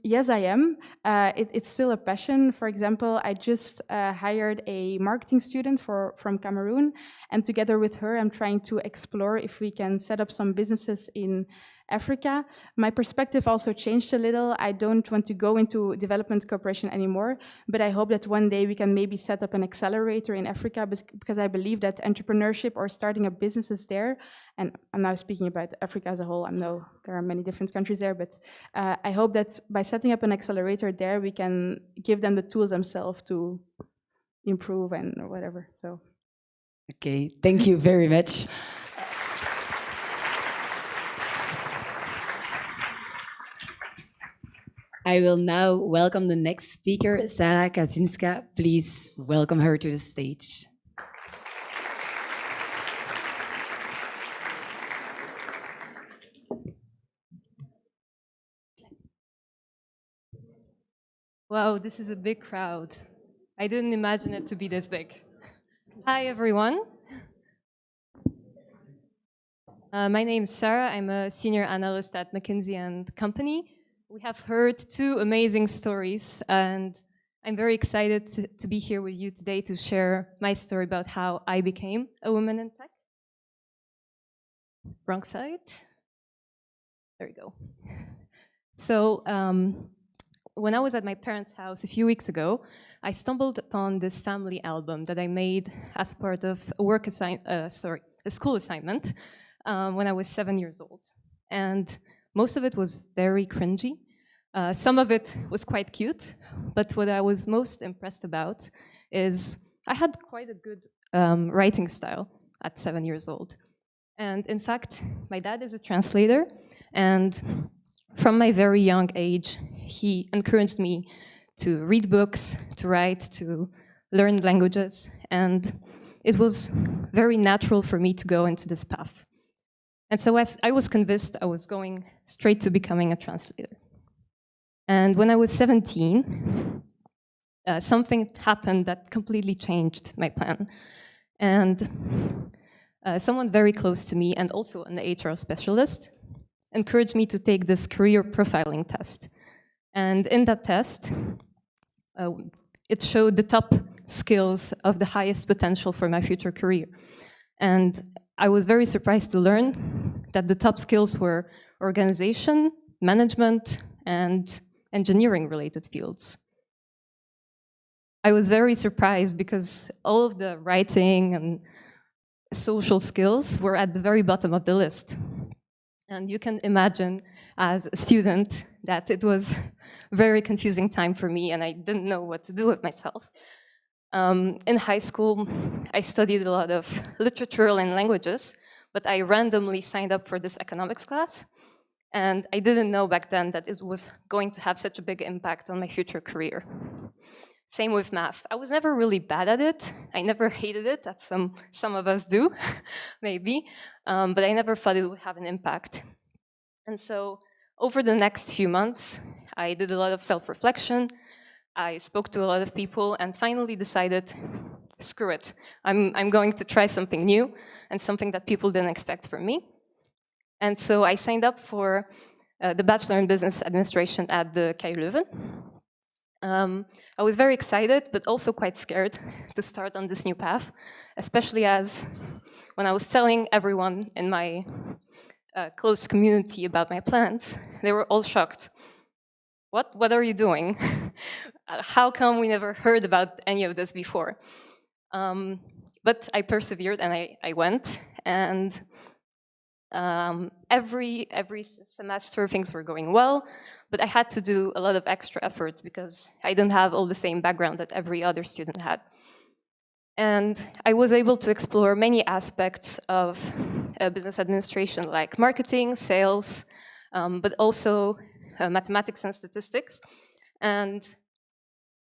Yes, I am. It's still a passion. For example, I just hired a marketing student from Cameroon, and together with her, I'm trying to explore if we can set up some businesses in Africa. My perspective also changed a little. I don't want to go into development cooperation anymore, but I hope that one day we can maybe set up an accelerator in Africa, because I believe that entrepreneurship or starting up businesses there, and I'm now speaking about Africa as a whole, I know there are many different countries there, but I hope that by setting up an accelerator there, we can give them the tools themselves to improve and whatever, so. Okay, thank you very much. I will now welcome the next speaker, Sarah Kasinska. Please welcome her to the stage. Wow, this is a big crowd. I didn't imagine it to be this big. Hi, everyone. My name is Sarah. I'm a senior analyst at McKinsey Company. We have heard 2 amazing stories, and I'm very excited to be here with you today to share my story about how I became a woman in tech. Wrong side. There we go. So, when I was at my parents' house a few weeks ago, I stumbled upon this family album that I made as part of a school assignment when I was 7 years old. And most of it was very cringy. Some of it was quite cute, but what I was most impressed about is I had quite a good writing style at 7 years old. And in fact, my dad is a translator, and from my very young age, he encouraged me to read books, to write, to learn languages, and it was very natural for me to go into this path. And so I was convinced I was going straight to becoming a translator. And when I was 17, something happened that completely changed my plan. And someone very close to me, and also an HR specialist, encouraged me to take this career profiling test. And in that test, it showed the top skills of the highest potential for my future career. And I was very surprised to learn that the top skills were organization, management, and engineering-related fields. I was very surprised because all of the writing and social skills were at the very bottom of the list. And you can imagine, as a student, that it was a very confusing time for me, and I didn't know what to do with myself. In high school, I studied a lot of literature and languages, but I randomly signed up for this economics class, and I didn't know back then that it was going to have such a big impact on my future career. Same with math. I was never really bad at it. I never hated it, as some of us do, maybe, but I never thought it would have an impact. And so over the next few months, I did a lot of self-reflection. I spoke to a lot of people and finally decided, screw it. I'm going to try something new and something that people didn't expect from me. And so I signed up for the Bachelor in Business Administration at the KU Leuven. I was very excited, but also quite scared to start on this new path, especially as when I was telling everyone in my close community about my plans, they were all shocked. What are you doing? How come we never heard about any of this before? But I persevered and I went, and every semester things were going well, but I had to do a lot of extra efforts because I didn't have all the same background that every other student had. And I was able to explore many aspects of business administration, like marketing, sales, but also mathematics and statistics. And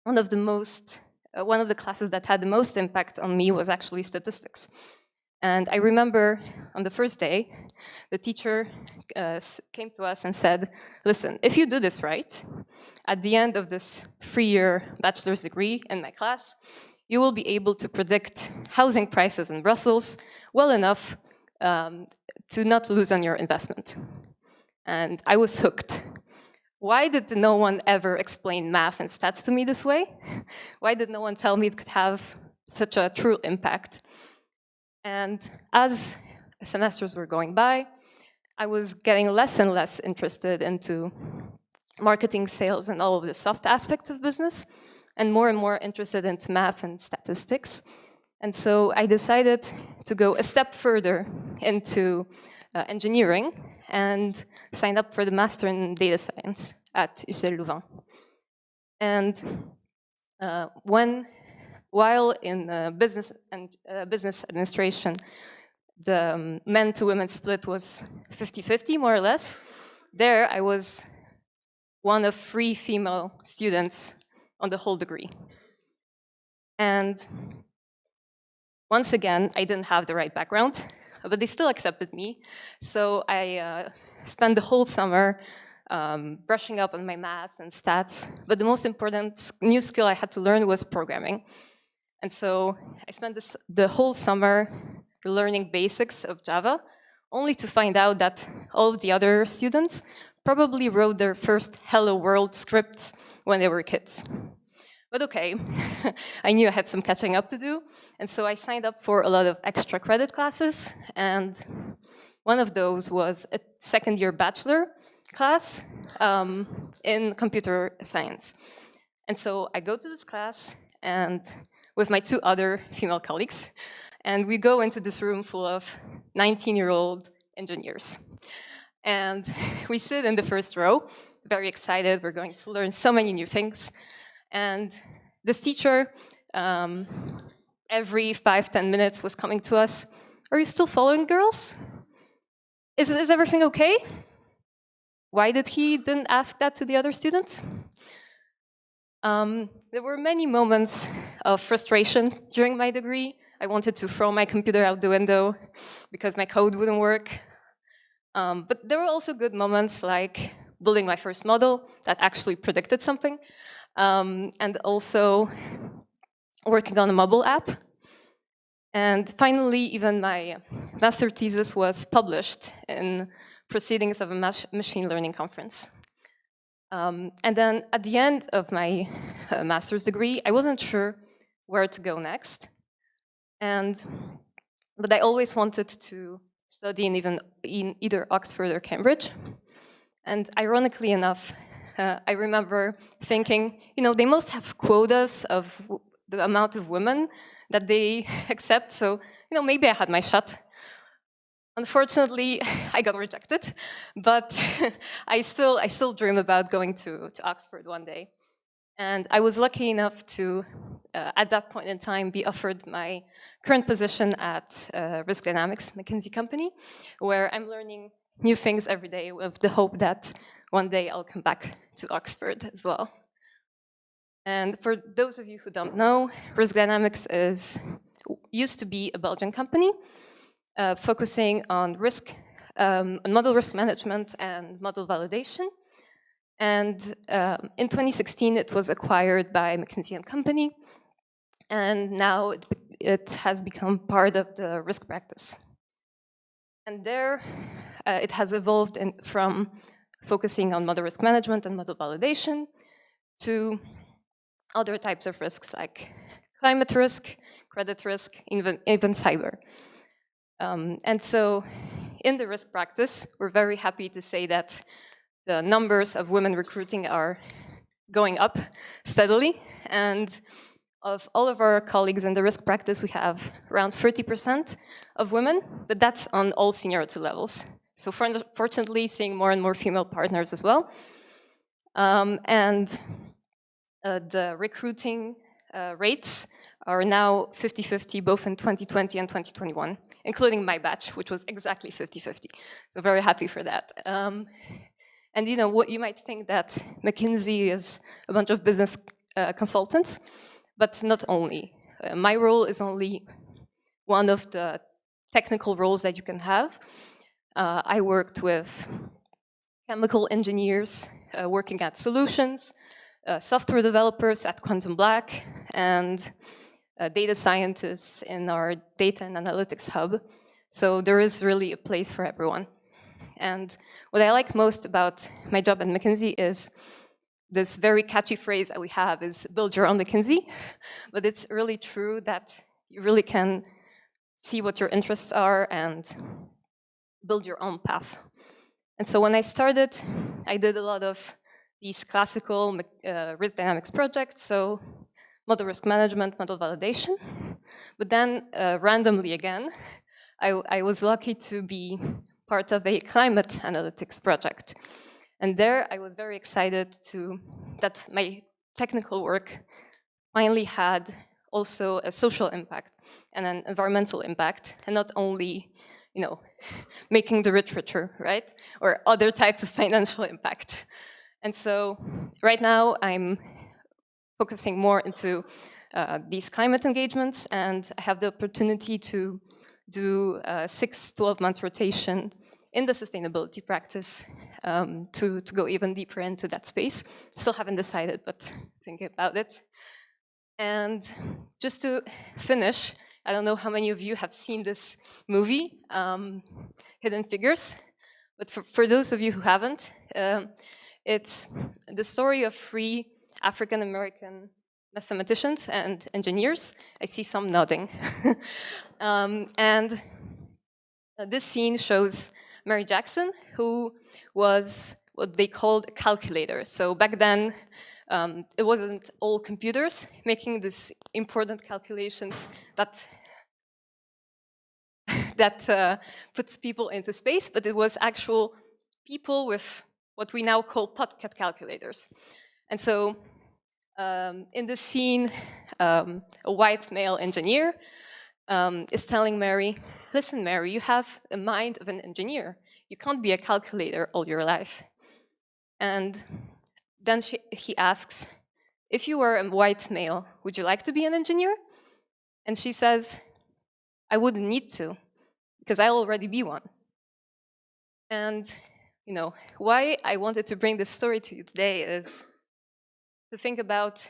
one of the classes that had the most impact on me was actually statistics. And I remember on the first day, the teacher came to us and said, listen, if you do this right, at the end of this 3-year bachelor's degree in my class, you will be able to predict housing prices in Brussels well enough to not lose on your investment. And I was hooked. Why did no one ever explain math and stats to me this way? Why did no one tell me it could have such a true impact? And as semesters were going by, I was getting less and less interested into marketing, sales, and all of the soft aspects of business, and more interested into math and statistics. And so I decided to go a step further into engineering and signed up for the Master in Data Science at UCL Louvain. And while in business administration, the men to women split was 50-50, more or less. There, I was one of 3 female students on the whole degree. And once again, I didn't have the right background, but they still accepted me. So I spent the whole summer brushing up on my maths and stats. But the most important new skill I had to learn was programming. And so I spent the whole summer learning basics of Java, only to find out that all of the other students probably wrote their first Hello World scripts when they were kids. But okay, I knew I had some catching up to do, and so I signed up for a lot of extra credit classes, and one of those was a second-year bachelor class in computer science. And so I go to this class and with my 2 other female colleagues, and we go into this room full of 19-year-old engineers. And we sit in the first row, very excited, we're going to learn so many new things. And this teacher, every 5-10 minutes was coming to us, "Are you still following, girls? Is everything okay?" Why did he didn't ask that to the other students? There were many moments of frustration during my degree. I wanted to throw my computer out the window because my code wouldn't work. But there were also good moments like building my first model that actually predicted something, and also working on a mobile app. And finally, even my master thesis was published in Proceedings of a Machine Learning Conference. And then at the end of my master's degree, I wasn't sure where to go next. But I always wanted to study in either Oxford or Cambridge. And ironically enough, I remember thinking, they must have quotas of the amount of women that they accept, so maybe I had my shot. Unfortunately, I got rejected, but I still dream about going to Oxford one day. And I was lucky enough to, at that point in time, be offered my current position at Risk Dynamics, McKinsey Company, where I'm learning new things every day with the hope that one day I'll come back to Oxford as well. And for those of you who don't know, Risk Dynamics used to be a Belgian company focusing on model risk management and model validation. And in 2016, it was acquired by McKinsey Company, and now it has become part of the risk practice. And there, it has evolved from focusing on model risk management and model validation to other types of risks like climate risk, credit risk, even cyber. And so in the risk practice, we're very happy to say that the numbers of women recruiting are going up steadily. And of all of our colleagues in the risk practice, we have around 30% of women, but that's on all seniority levels. So fortunately, seeing more and more female partners as well. The recruiting rates are now 50-50, both in 2020 and 2021, including my batch, which was exactly 50-50. So very happy for that. And what you might think that McKinsey is a bunch of business consultants, but not only. My role is only one of the technical roles that you can have. I worked with chemical engineers working at solutions, software developers at Quantum Black, and data scientists in our data and analytics hub. So there is really a place for everyone. And what I like most about my job at McKinsey is this very catchy phrase that we have is build your own McKinsey. But it's really true that you really can see what your interests are and build your own path. And so when I started, I did a lot of these classical risk dynamics projects, so model risk management, model validation. But then randomly again, I was lucky to be part of a climate analytics project. And there I was very excited that my technical work finally had also a social impact and an environmental impact, and not only, making the rich richer, right? Or other types of financial impact. And so right now I'm focusing more into these climate engagements, and I have the opportunity to do a 6-12-month rotation in the sustainability practice to go even deeper into that space. Still haven't decided, but thinking about it. And just to finish, I don't know how many of you have seen this movie, Hidden Figures, but for those of you who haven't, it's the story of 3 African-American mathematicians and engineers. I see some nodding. And this scene shows Mary Jackson, who was what they called a calculator. So back then, it wasn't all computers making these important calculations that puts people into space, but it was actual people with what we now call podcast calculators. And so in this scene, a white male engineer is telling Mary, listen, Mary, you have a mind of an engineer. You can't be a calculator all your life. And then he asks, if you were a white male, would you like to be an engineer? And she says, I wouldn't need to, because I'll already be one. And, why I wanted to bring this story to you today is to think about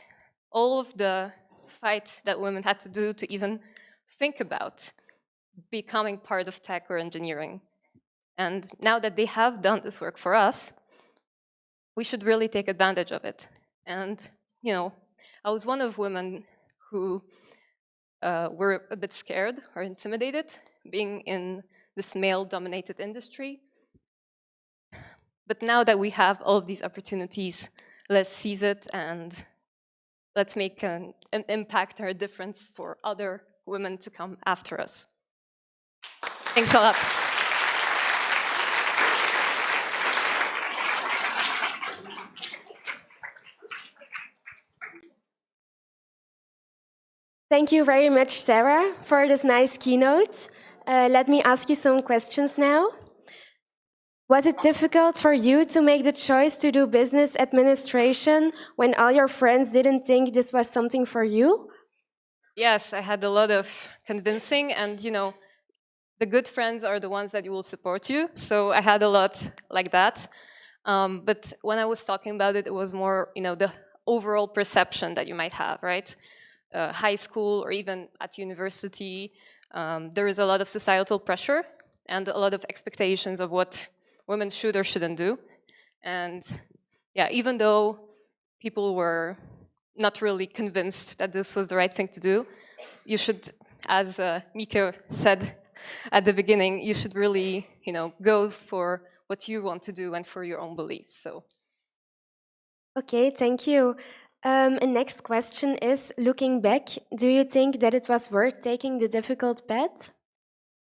all of the fight that women had to do to even think about becoming part of tech or engineering. And now that they have done this work for us, we should really take advantage of it. And, I was one of women who were a bit scared or intimidated being in this male-dominated industry. But now that we have all of these opportunities, let's seize it and let's make an impact or a difference for other women to come after us. Thanks a lot. Thank you very much, Sarah, for this nice keynote. Let me ask you some questions now. Was it difficult for you to make the choice to do business administration when all your friends didn't think this was something for you? Yes, I had a lot of convincing, and the good friends are the ones that will support you. So I had a lot like that. But when I was talking about it, it was more, the overall perception that you might have, right? High school or even at university, there is a lot of societal pressure and a lot of expectations of what women should or shouldn't do. And yeah, even though people were not really convinced that this was the right thing to do, you should, as Mika said at the beginning, you should really, go for what you want to do and for your own beliefs. So. Okay, thank you. And next question is, looking back, do you think that it was worth taking the difficult path?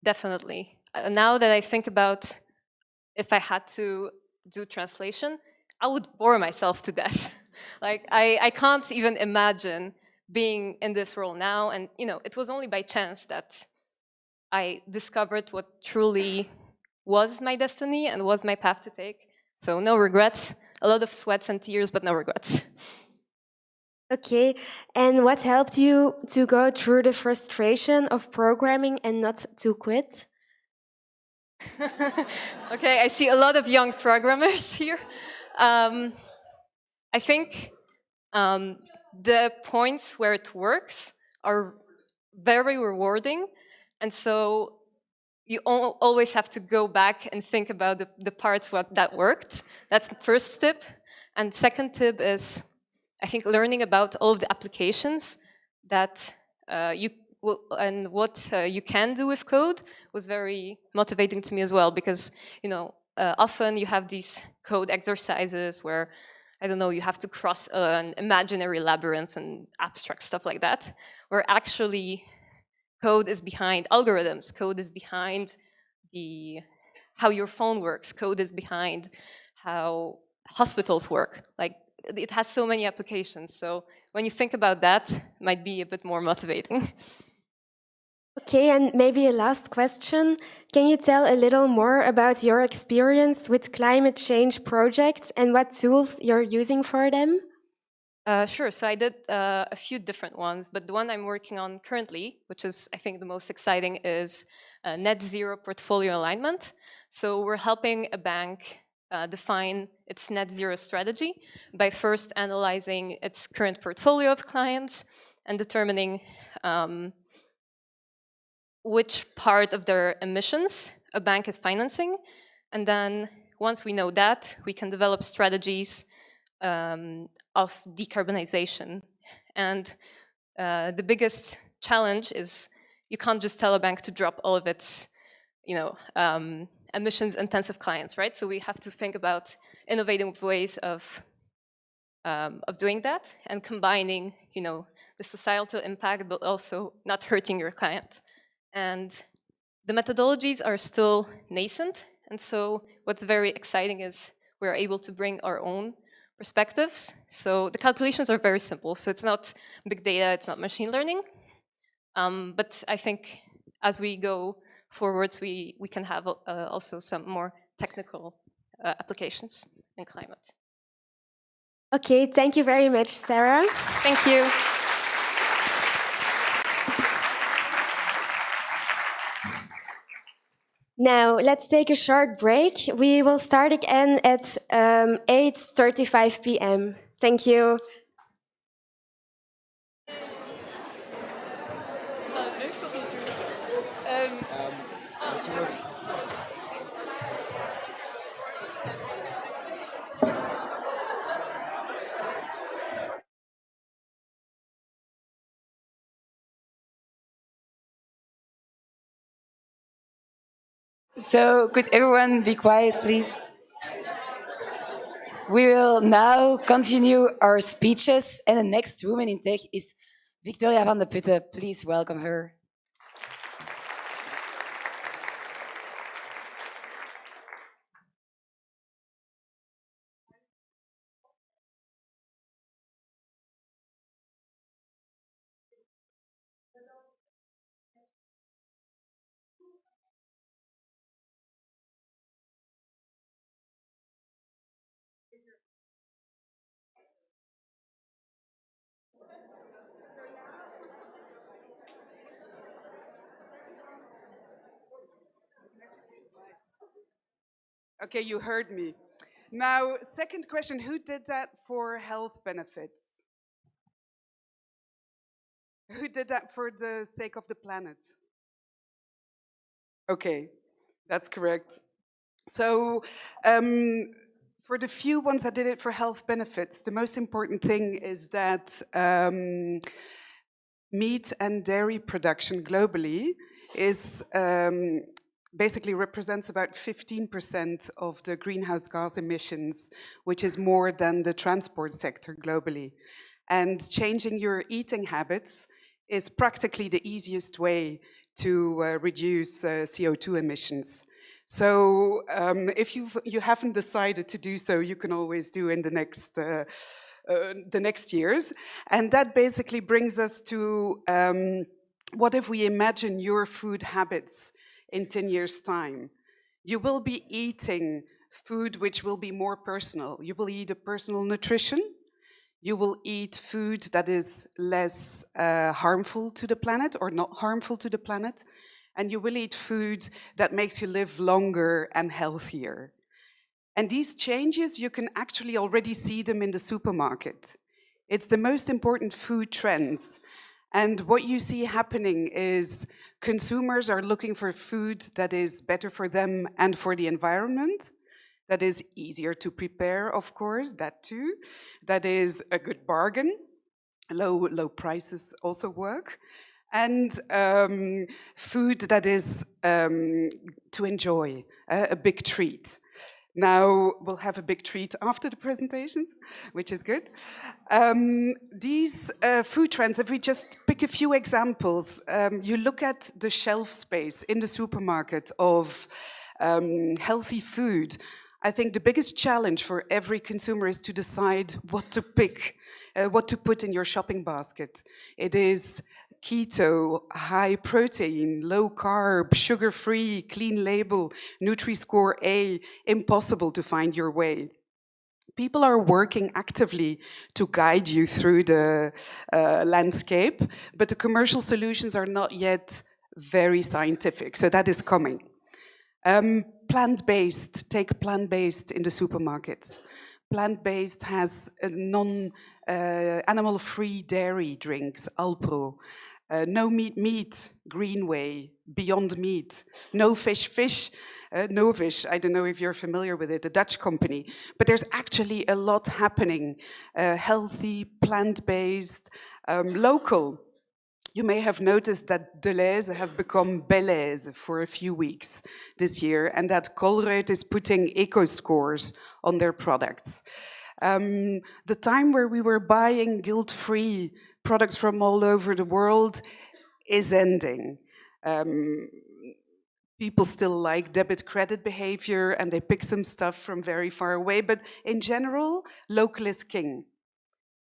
Definitely. Now that I think about if I had to do translation, I would bore myself to death. Like, I can't even imagine being in this role now. And, it was only by chance that I discovered what truly was my destiny and was my path to take. So no regrets, a lot of sweats and tears, but no regrets. Okay, and what helped you to go through the frustration of programming and not to quit? Okay, I see a lot of young programmers here. I think the points where it works are very rewarding, and so you always have to go back and think about the parts that worked. That's the first tip. And second tip is, I think, learning about all of the applications that you what you can do with code was very motivating to me as well, because often you have these code exercises where, I don't know, you have to cross an imaginary labyrinth and abstract stuff like that, where actually code is behind algorithms, code is behind how your phone works, code is behind how hospitals work. Like, it has so many applications. So when you think about that, it might be a bit more motivating. Okay, and maybe a last question. Can you tell a little more about your experience with climate change projects and what tools you're using for them? Sure, so I did a few different ones, but the one I'm working on currently, which is, I think, the most exciting, is net zero portfolio alignment. So we're helping a bank define its net zero strategy by first analyzing its current portfolio of clients and determining which part of their emissions a bank is financing. And then once we know that, we can develop strategies of decarbonization. And the biggest challenge is you can't just tell a bank to drop all of its emissions-intensive clients, right? So we have to think about innovative ways of doing that and combining, the societal impact, but also not hurting your client. And the methodologies are still nascent. And so what's very exciting is we're able to bring our own perspectives. So the calculations are very simple. So it's not big data, it's not machine learning. But I think as we go forwards, we can have also some more technical applications in climate. Okay, thank you very much, Sarah. Thank you. Now, let's take a short break. We will start again at 8:35 p.m. Thank you. So could everyone be quiet, please? We will now continue our speeches, and the next woman in tech is Victoria van de Putte. Please welcome her. Okay, you heard me. Now, second question, who did that for health benefits? Who did that for the sake of the planet? Okay, that's correct. So, for the few ones that did it for health benefits, the most important thing is that meat and dairy production globally is basically represents about 15% of the greenhouse gas emissions, which is more than the transport sector globally. And changing your eating habits is practically the easiest way to reduce CO2 emissions. So if you haven't decided to do so, you can always do in the next years. And that basically brings us to what if we imagine your food habits in 10 years' time? You will be eating food which will be more personal. You will eat a personal nutrition. You will eat food that is less harmful to the planet or not harmful to the planet. And you will eat food that makes you live longer and healthier. And these changes, you can actually already see them in the supermarket. It's the most important food trends. And what you see happening is consumers are looking for food that is better for them and for the environment, that is easier to prepare, of course, that too, that is a good bargain. Low prices also work. and food that is to enjoy, a big treat. Now, we'll have a big treat after the presentations, which is good. These food trends, if we just pick a few examples, you look at the shelf space in the supermarket of healthy food. I think the biggest challenge for every consumer is to decide what to pick, what to put in your shopping basket. It is keto, high protein, low carb, sugar-free, clean label, Nutri-Score A, impossible to find your way. People are working actively to guide you through the landscape, but the commercial solutions are not yet very scientific, so that is coming. Plant-based, take plant-based in the supermarkets. Plant-based has animal-free dairy drinks, Alpro. No meat, Greenway, Beyond Meat. No fish, No Fish. I don't know if you're familiar with it, a Dutch company. But there's actually a lot happening. Healthy, plant-based, local. You may have noticed that Deleuze has become Belaise for a few weeks this year, and that Colruyt is putting eco scores on their products. The time where we were buying guilt-free products from all over the world is ending. People still like debit-credit behavior, and they pick some stuff from very far away, but in general, local is king.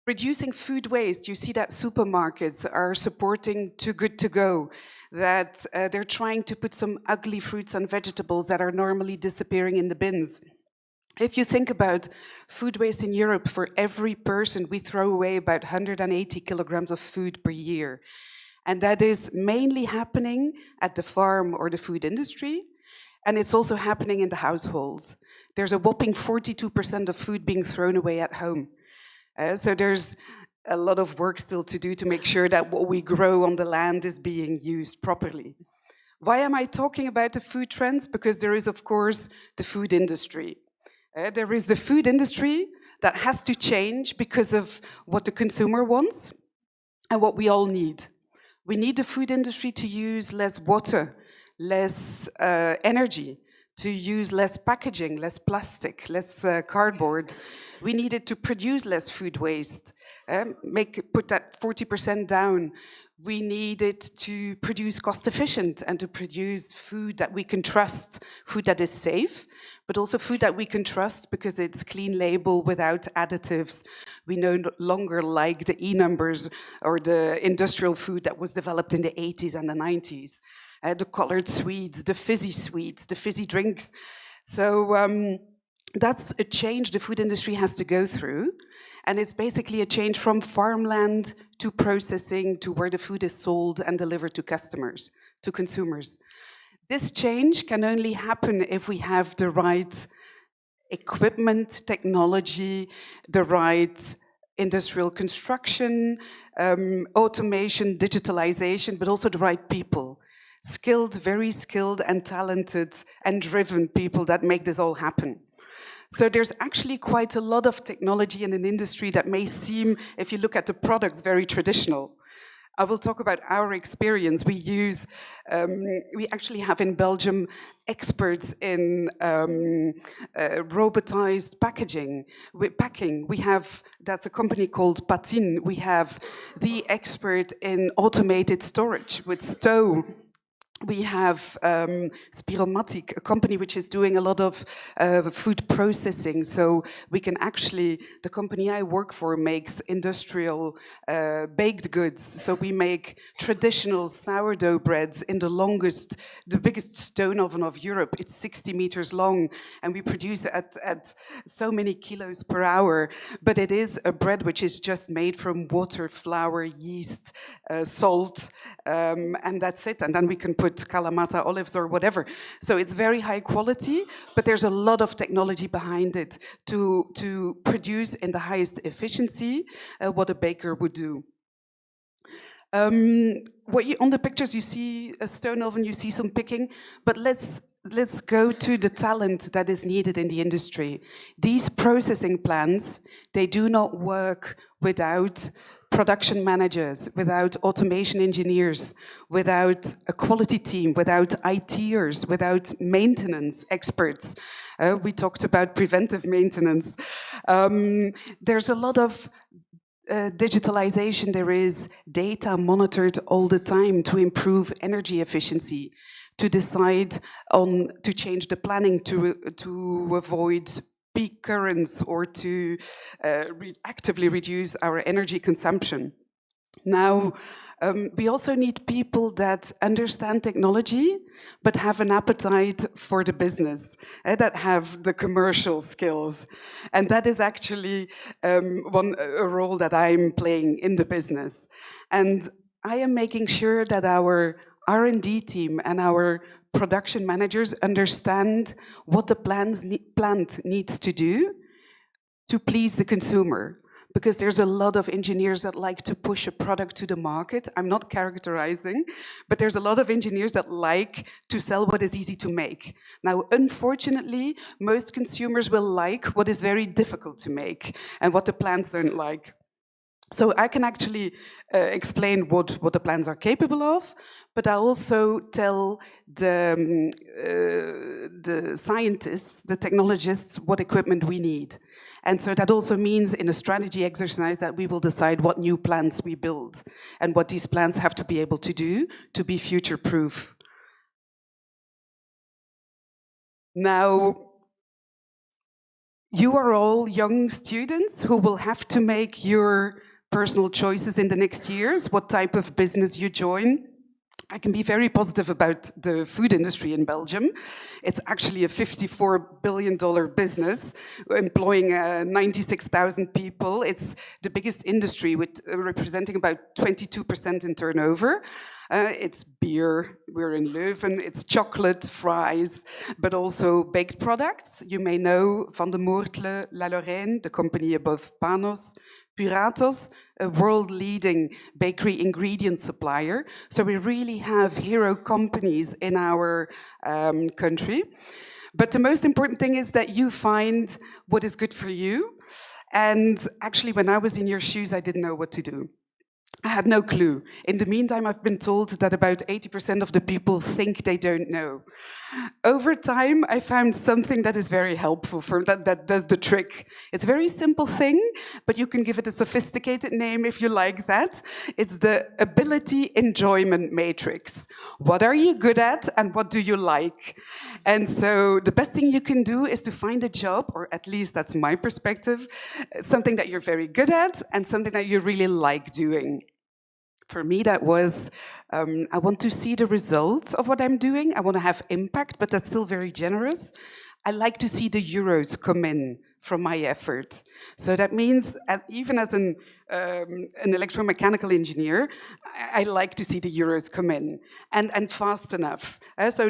Reducing food waste, you see that supermarkets are supporting Too Good To Go, that they're trying to put some ugly fruits and vegetables that are normally disappearing in the bins. If you think about food waste in Europe, for every person we throw away about 180 kilograms of food per year. And that is mainly happening at the farm or the food industry, and it's also happening in the households. There's a whopping 42% of food being thrown away at home. So there's a lot of work still to do to make sure that what we grow on the land is being used properly. Why am I talking about the food trends? Because there is, of course, the food industry. There is the food industry that has to change because of what the consumer wants and what we all need. We need the food industry to use less water, less energy, to use less packaging, less plastic, less cardboard. We needed to produce less food waste, put that 40% down. We needed to produce cost efficient and to produce food that we can trust, food that is safe, but also food that we can trust because it's clean label without additives. We no longer like the E-numbers or the industrial food that was developed in the 80s and the 90s. The colored sweets, the fizzy drinks. So that's a change the food industry has to go through. And it's basically a change from farmland to processing to where the food is sold and delivered to customers, to consumers. This change can only happen if we have the right equipment, technology, the right industrial construction, automation, digitalization, but also the right people. Skilled, very skilled and talented and driven people that make this all happen. So there's actually quite a lot of technology in an industry that may seem, if you look at the products, very traditional. I will talk about our experience. We actually have in Belgium experts in robotized packing. That's a company called Patine. We have the expert in automated storage with Stow. We have Spiromatic, a company which is doing a lot of food processing. So we can actually, the company I work for makes industrial baked goods. So we make traditional sourdough breads in the biggest stone oven of Europe. It's 60 meters long, and we produce it at so many kilos per hour. But it is a bread which is just made from water, flour, yeast, salt, and that's it. And then we can put Kalamata olives or whatever. So it's very high quality, but there's a lot of technology behind it to produce in the highest efficiency what a baker would do. On the pictures you see a stone oven, you see some picking, but let's go to the talent that is needed in the industry. These processing plants, they do not work without production managers, without automation engineers, without a quality team, without ITers, without maintenance experts. We talked about preventive maintenance. There's a lot of digitalization. There is data monitored all the time to improve energy efficiency, to decide on to change the planning to avoid peak currents or to actively reduce our energy consumption. Now, we also need people that understand technology, but have an appetite for the business, that have the commercial skills. And that is actually a role that I'm playing in the business. And I am making sure that our R&D team and our production managers understand what the plant needs to do to please the consumer. Because there's a lot of engineers that like to push a product to the market. I'm not characterizing, but there's a lot of engineers that like to sell what is easy to make. Now, unfortunately, most consumers will like what is very difficult to make and what the plants don't like. So I can actually explain what the plants are capable of, but I also tell the scientists, the technologists, what equipment we need. And so that also means in a strategy exercise that we will decide what new plants we build and what these plants have to be able to do to be future-proof. Now, you are all young students who will have to make your personal choices in the next years, what type of business you join. I can be very positive about the food industry in Belgium. It's actually a $54 billion business, employing 96,000 people. It's the biggest industry, with representing about 22% in turnover. It's beer, we're in Leuven, it's chocolate, fries, but also baked products. You may know Van de Moortle, La Lorraine, the company above Panos, Puratos, a world-leading bakery ingredient supplier. So we really have hero companies in our country. But the most important thing is that you find what is good for you. And actually, when I was in your shoes, I didn't know what to do. I had no clue. In the meantime, I've been told that about 80% of the people think they don't know. Over time, I found something that is very helpful, that does the trick. It's a very simple thing, but you can give it a sophisticated name if you like that. It's the ability enjoyment matrix. What are you good at and what do you like? And so the best thing you can do is to find a job, or at least that's my perspective, something that you're very good at and something that you really like doing. For me, that was, I want to see the results of what I'm doing. I want to have impact, but that's still very generous. I like to see the euros come in from my effort. So that means, even as an electromechanical engineer, I like to see the euros come in, and fast enough. So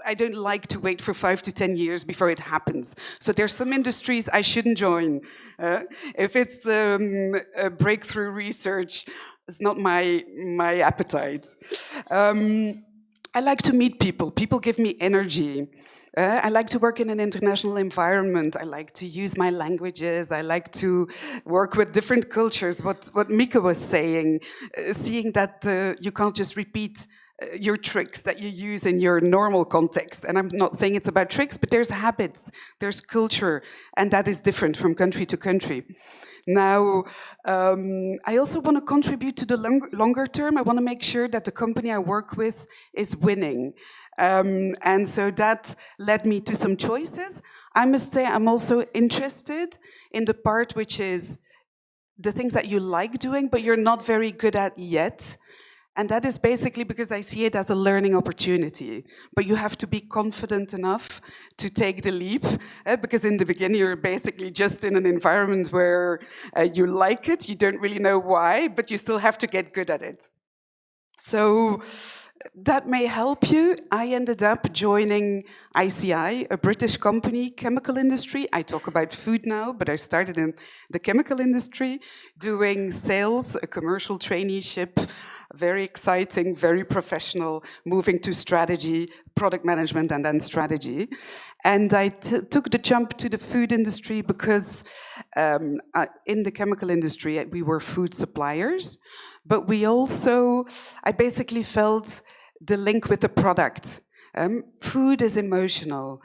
I don't like to wait for 5 to 10 years before it happens. So there's some industries I shouldn't join. If it's breakthrough research, it's not my appetite. I like to meet people. People give me energy. I like to work in an international environment. I like to use my languages. I like to work with different cultures. What Mika was saying, seeing that you can't just repeat your tricks that you use in your normal context. And I'm not saying it's about tricks, but there's habits, there's culture, and that is different from country to country. Now, I also want to contribute to the longer term. I want to make sure that the company I work with is winning. And so that led me to some choices. I must say I'm also interested in the part which is the things that you like doing, but you're not very good at yet. And that is basically because I see it as a learning opportunity. But you have to be confident enough to take the leap, because in the beginning you're basically just in an environment where you like it, you don't really know why, but you still have to get good at it. So that may help you. I ended up joining ICI, a British company, chemical industry. I talk about food now, but I started in the chemical industry, doing sales, a commercial traineeship, very exciting, very professional, moving to strategy, product management, and then strategy. And I took the jump to the food industry because in the chemical industry, we were food suppliers, but I basically felt the link with the product. Food is emotional.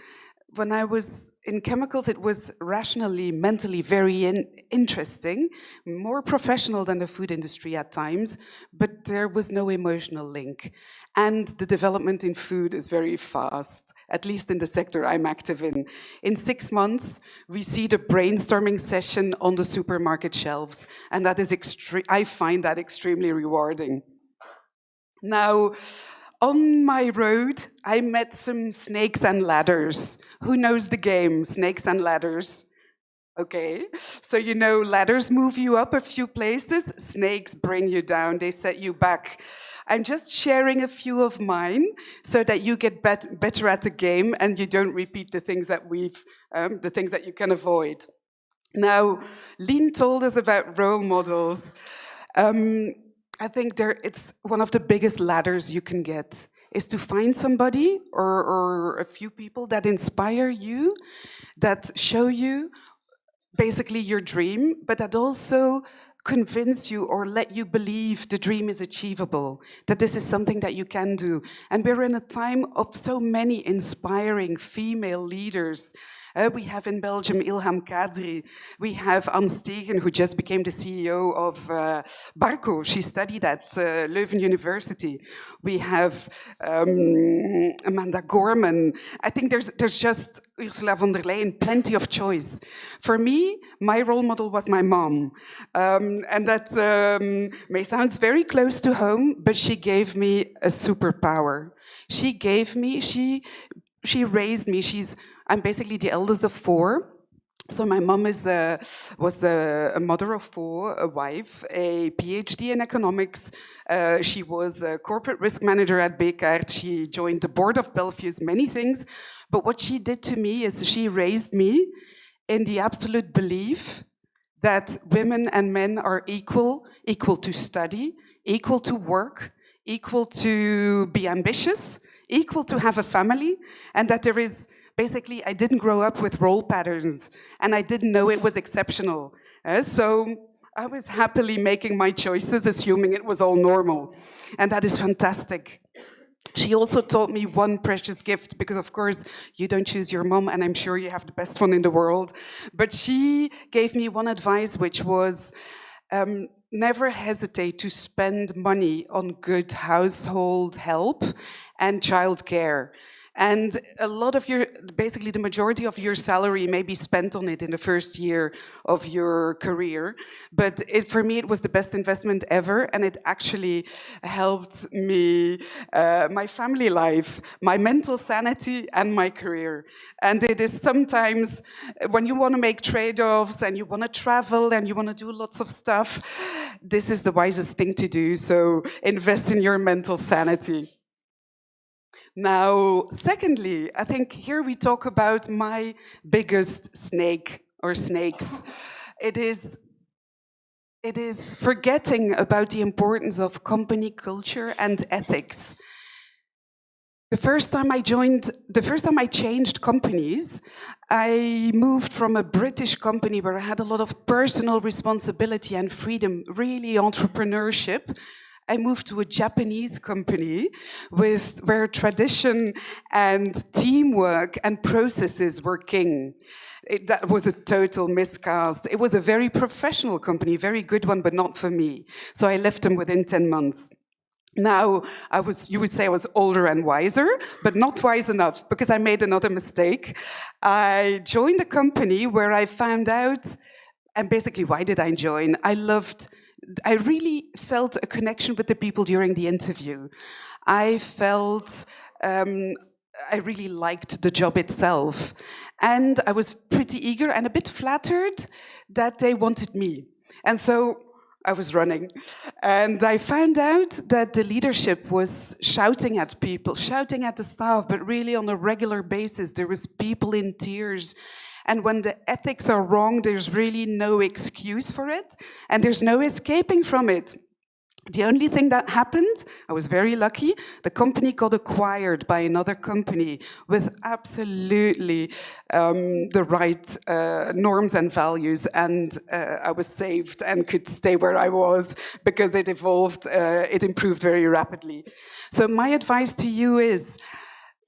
When I was in chemicals, it was rationally, mentally very interesting, more professional than the food industry at times, but there was no emotional link. And the development in food is very fast, at least in the sector I'm active in. In 6 months, we see the brainstorming session on the supermarket shelves, and that is I find that extremely rewarding. Now, on my road, I met some snakes and ladders. Who knows the game, snakes and ladders? Okay, so you know ladders move you up a few places, snakes bring you down, they set you back. I'm just sharing a few of mine so that you get better at the game and you don't repeat the things that the things that you can avoid. Now, Lean told us about role models. I think it's one of the biggest ladders you can get is to find somebody or a few people that inspire you, that show you basically your dream, but that also convince you or let you believe the dream is achievable, that this is something that you can do. And we're in a time of so many inspiring female leaders. We have in Belgium Ilham Kadri. We have Anne Stegen, who just became the CEO of Barco. She studied at Leuven University. We have Amanda Gorman. I think there's just Ursula von der Leyen, plenty of choice. For me, my role model was my mom. And that may sound very close to home, but she gave me a superpower. She raised me. I'm basically the eldest of 4. So my mom was a mother of 4, a wife, a PhD in economics. She was a corporate risk manager at Bekaert. She joined the board of Belfius, many things. But what she did to me is she raised me in the absolute belief that women and men are equal to study, equal to work, equal to be ambitious, equal to have a family, and that there is basically, I didn't grow up with role patterns, and I didn't know it was exceptional. So I was happily making my choices, assuming it was all normal. And that is fantastic. She also taught me one precious gift, because of course, you don't choose your mom, and I'm sure you have the best one in the world. But she gave me one advice, which was, never hesitate to spend money on good household help and childcare. And a lot of basically the majority of your salary may be spent on it in the first year of your career. But for me, it was the best investment ever. And it actually helped me, my family life, my mental sanity, and my career. And it is sometimes when you want to make trade-offs and you want to travel and you want to do lots of stuff, this is the wisest thing to do. So invest in your mental sanity. Now, secondly, I think here we talk about my biggest snake or snakes. It is forgetting about the importance of company culture and ethics. The first time I changed companies, I moved from a British company where I had a lot of personal responsibility and freedom, really entrepreneurship. I moved to a Japanese company where tradition and teamwork and processes were king. That was a total miscast. It was a very professional company, very good one, but not for me. So I left them within 10 months. Now, you would say I was older and wiser, but not wise enough, because I made another mistake. I joined a company where I found out, and basically, why did I join? I really felt a connection with the people during the interview. I felt I really liked the job itself. And I was pretty eager and a bit flattered that they wanted me. And so I was running. And I found out that the leadership was shouting at people, shouting at the staff, but really on a regular basis. There was people in tears. And when the ethics are wrong, there's really no excuse for it, and there's no escaping from it. The only thing that happened, I was very lucky, the company got acquired by another company with absolutely the right norms and values, and I was saved and could stay where I was because it evolved, it improved very rapidly. So my advice to you is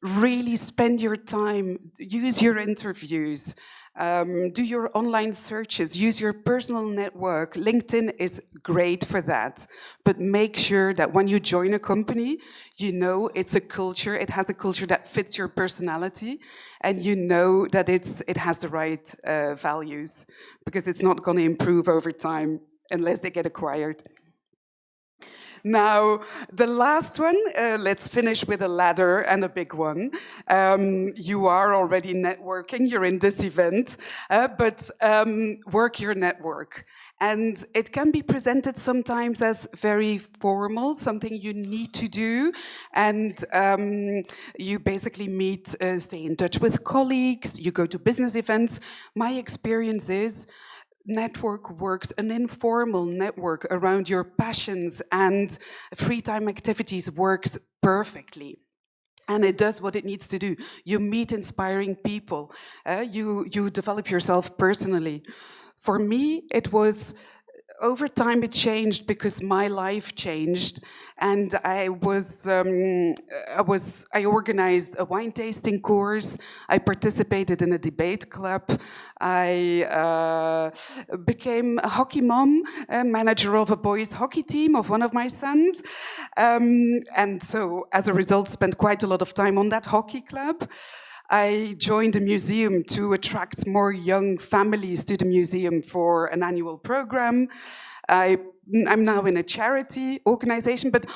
really spend your time, use your interviews, do your online searches, use your personal network. LinkedIn is great for that. But make sure that when you join a company, you know it's a culture, it has a culture that fits your personality, and you know that it has the right values, because it's not going to improve over time unless they get acquired. Now, the last one, let's finish with a ladder and a big one. You are already networking, you're in this event, but work your network. And it can be presented sometimes as very formal, something you need to do. And you basically meet, stay in touch with colleagues, you go to business events. My experience is, network works, an informal network around your passions and free time activities works perfectly. And it does what it needs to do. You meet inspiring people. You develop yourself personally. For me, it was, over time it changed because my life changed, and I organized a wine tasting course. I participated in a debate club. I became a hockey mom, manager of a boys hockey team of one of my sons, and so as a result spent quite a lot of time on that hockey club. I joined a museum to attract more young families to the museum for an annual program. I'm now in a charity organization, but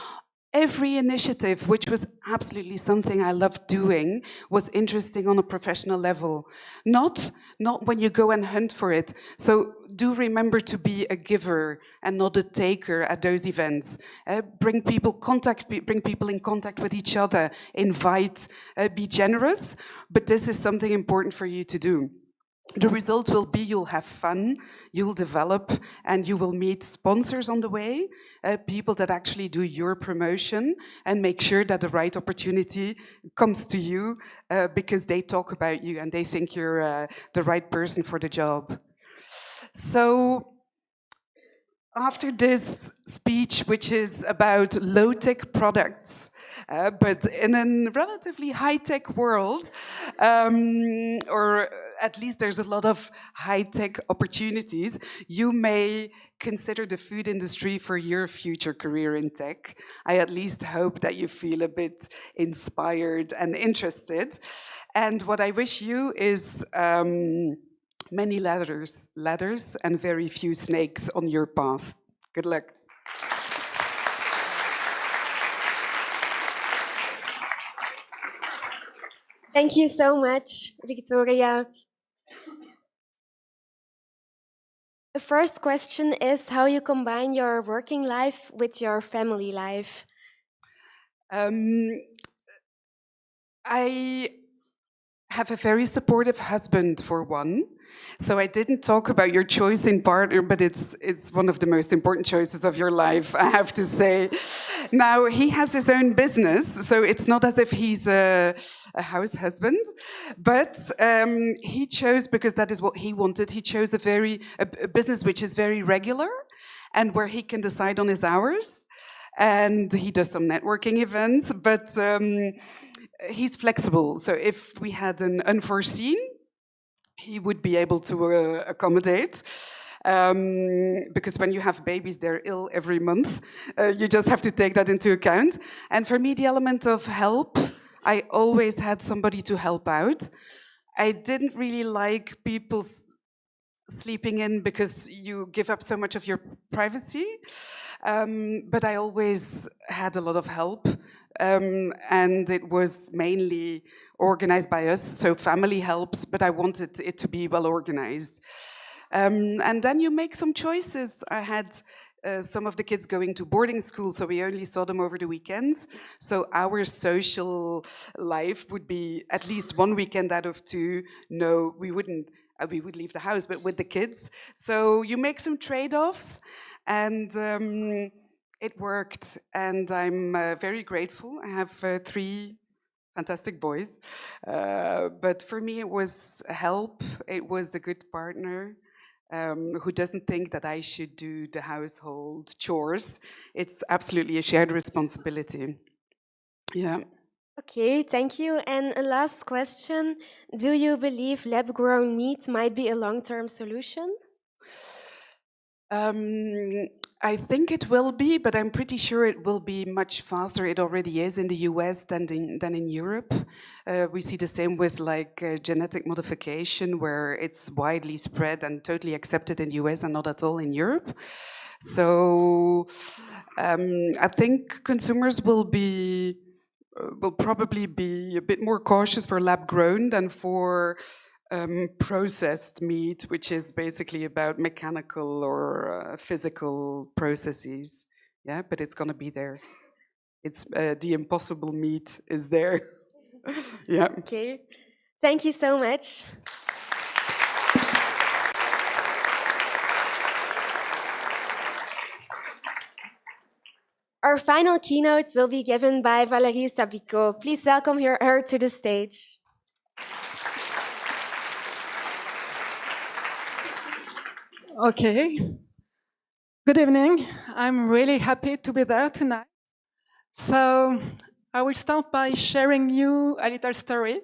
every initiative, which was absolutely something I loved doing, was interesting on a professional level. Not when you go and hunt for it. So do remember to be a giver and not a taker at those events. Bring people in contact with each other. Invite, be generous. But this is something important for you to do. The result will be you'll have fun, you'll develop, and you will meet sponsors on the way, people that actually do your promotion, and make sure that the right opportunity comes to you because they talk about you and they think you're the right person for the job. So, after this speech, which is about low-tech products, but in a relatively high-tech world, or at least there's a lot of high-tech opportunities, you may consider the food industry for your future career in tech. I at least hope that you feel a bit inspired and interested. And what I wish you is many ladders and very few snakes on your path. Good luck. Thank you so much, Victoria. The first question is how you combine your working life with your family life. I have a very supportive husband, for one. So I didn't talk about your choice in partner, but it's one of the most important choices of your life, I have to say. Now, he has his own business, so it's not as if he's a house husband, but he chose, because that is what he wanted, he chose a business which is very regular and where he can decide on his hours. And he does some networking events, but he's flexible. So if we had an unforeseen, he would be able to accommodate. Because when you have babies, they're ill every month. You just have to take that into account. And for me, the element of help, I always had somebody to help out. I didn't really like people sleeping in because you give up so much of your privacy. But I always had a lot of help. And it was mainly organized by us, so family helps, but I wanted it to be well organized. And then you make some choices. I had some of the kids going to boarding school, so we only saw them over the weekends. So our social life would be at least one weekend out of two. No, we wouldn't. We would leave the house, but with the kids. So you make some trade-offs, and it worked, and I'm very grateful. I have 3 fantastic boys, but for me it was a help. It was a good partner who doesn't think that I should do the household chores. It's absolutely a shared responsibility. Yeah. Okay, thank you. And a last question. Do you believe lab-grown meat might be a long-term solution? I think it will be, but I'm pretty sure it will be much faster. It already is in the US than in Europe. We see the same with like genetic modification, where it's widely spread and totally accepted in the US and not at all in Europe. So I think consumers will probably be a bit more cautious for lab grown than for processed meat, which is basically about mechanical or physical processes. Yeah, but it's gonna be there. It's the impossible meat is there. Yeah. Okay, thank you so much. Our final keynotes will be given by Valérie Sabico. Please welcome her to the stage. Okay. Good evening. I'm really happy to be there tonight. So I will start by sharing you a little story,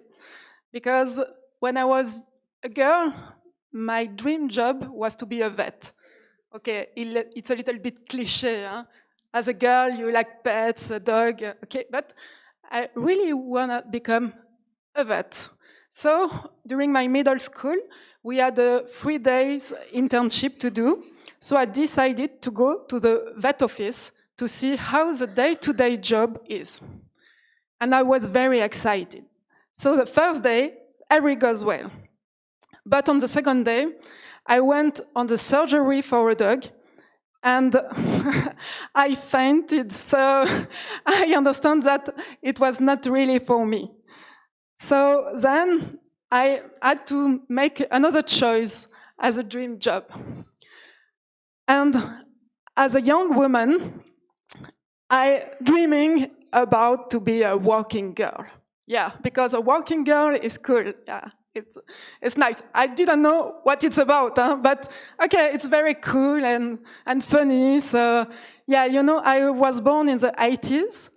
because when I was a girl, my dream job was to be a vet. Okay, it's a little bit cliché. Huh? As a girl, you like pets, a dog, okay, but I really want to become a vet. So during my middle school, we had a 3 days internship to do. So I decided to go to the vet office to see how the day-to-day job is. And I was very excited. So the first day, everything goes well. But on the second day, I went on the surgery for a dog, and I fainted. So I understand that it was not really for me. So then I had to make another choice as a dream job. And as a young woman, I dreaming about to be a working girl. Yeah, because a working girl is cool. Yeah, it's nice. I didn't know what it's about, but okay, it's very cool and funny. So yeah, you know, I was born in the 80s.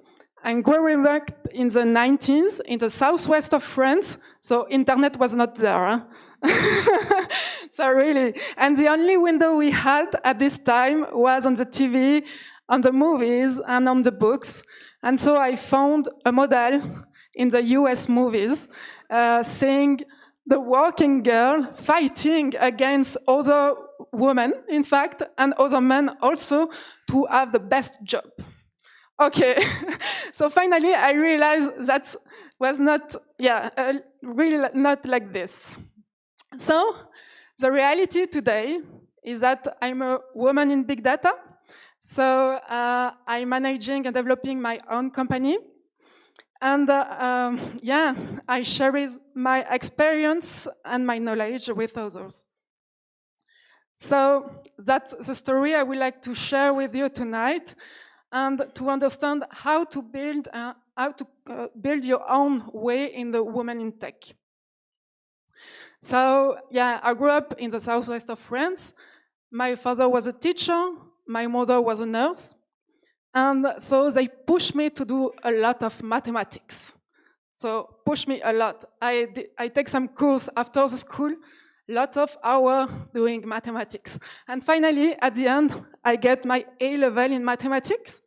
and growing up in the 90s in the southwest of France, so internet was not there. So really, and the only window we had at this time was on the TV, on the movies, and on the books. And so I found a model in the US movies, seeing the working girl fighting against other women, in fact, and other men also, to have the best job. Okay, so finally I realized that was not, really not like this. So the reality today is that I'm a woman in big data. So I'm managing and developing my own company. And I share my experience and my knowledge with others. So that's the story I would like to share with you tonight, and to understand how to build your own way in the woman in tech. So I grew up in the southwest of France. My father was a teacher, my mother was a nurse, and so they pushed me to do a lot of mathematics. So push me a lot. I take some course after the school, lots of hours doing mathematics. And finally, at the end, I get my A level in mathematics.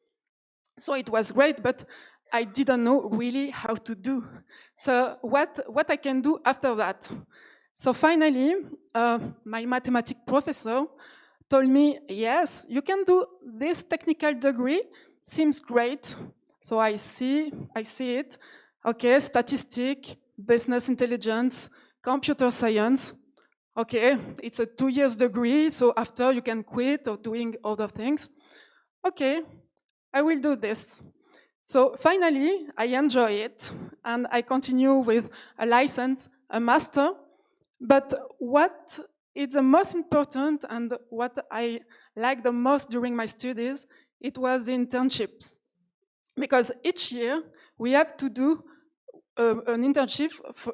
So it was great, but I didn't know really how to do. So what I can do after that? So finally, my mathematics professor told me, yes, you can do this technical degree, seems great. So I see it. Okay, statistics, business intelligence, computer science. Okay, it's a 2 years degree, so after you can quit or doing other things. Okay, I will do this. So finally, I enjoy it, and I continue with a license, a master. But what is the most important and what I like the most during my studies it was internships. Because each year, we have to do an internship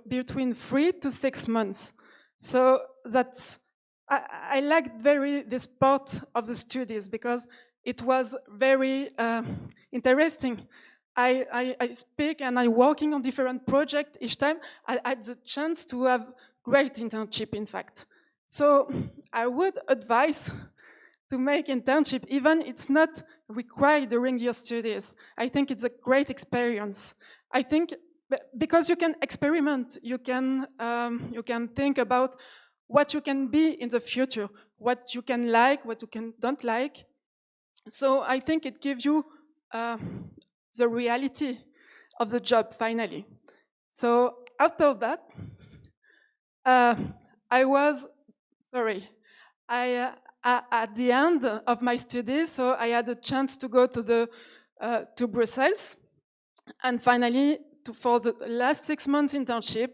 between 3 to 6 months. So that's, I liked very this part of the studies because it was very interesting. I speak and I'm working on different projects each time. I had the chance to have great internship, in fact. So I would advise to make internship, even it's not required during your studies. I think it's a great experience. I think because you can experiment, you can think about what you can be in the future, what you can like, what you don't like. So I think it gives you the reality of the job finally. So after that, I was, at the end of my studies, so I had a chance to go to Brussels, and finally for the last 6 months internship,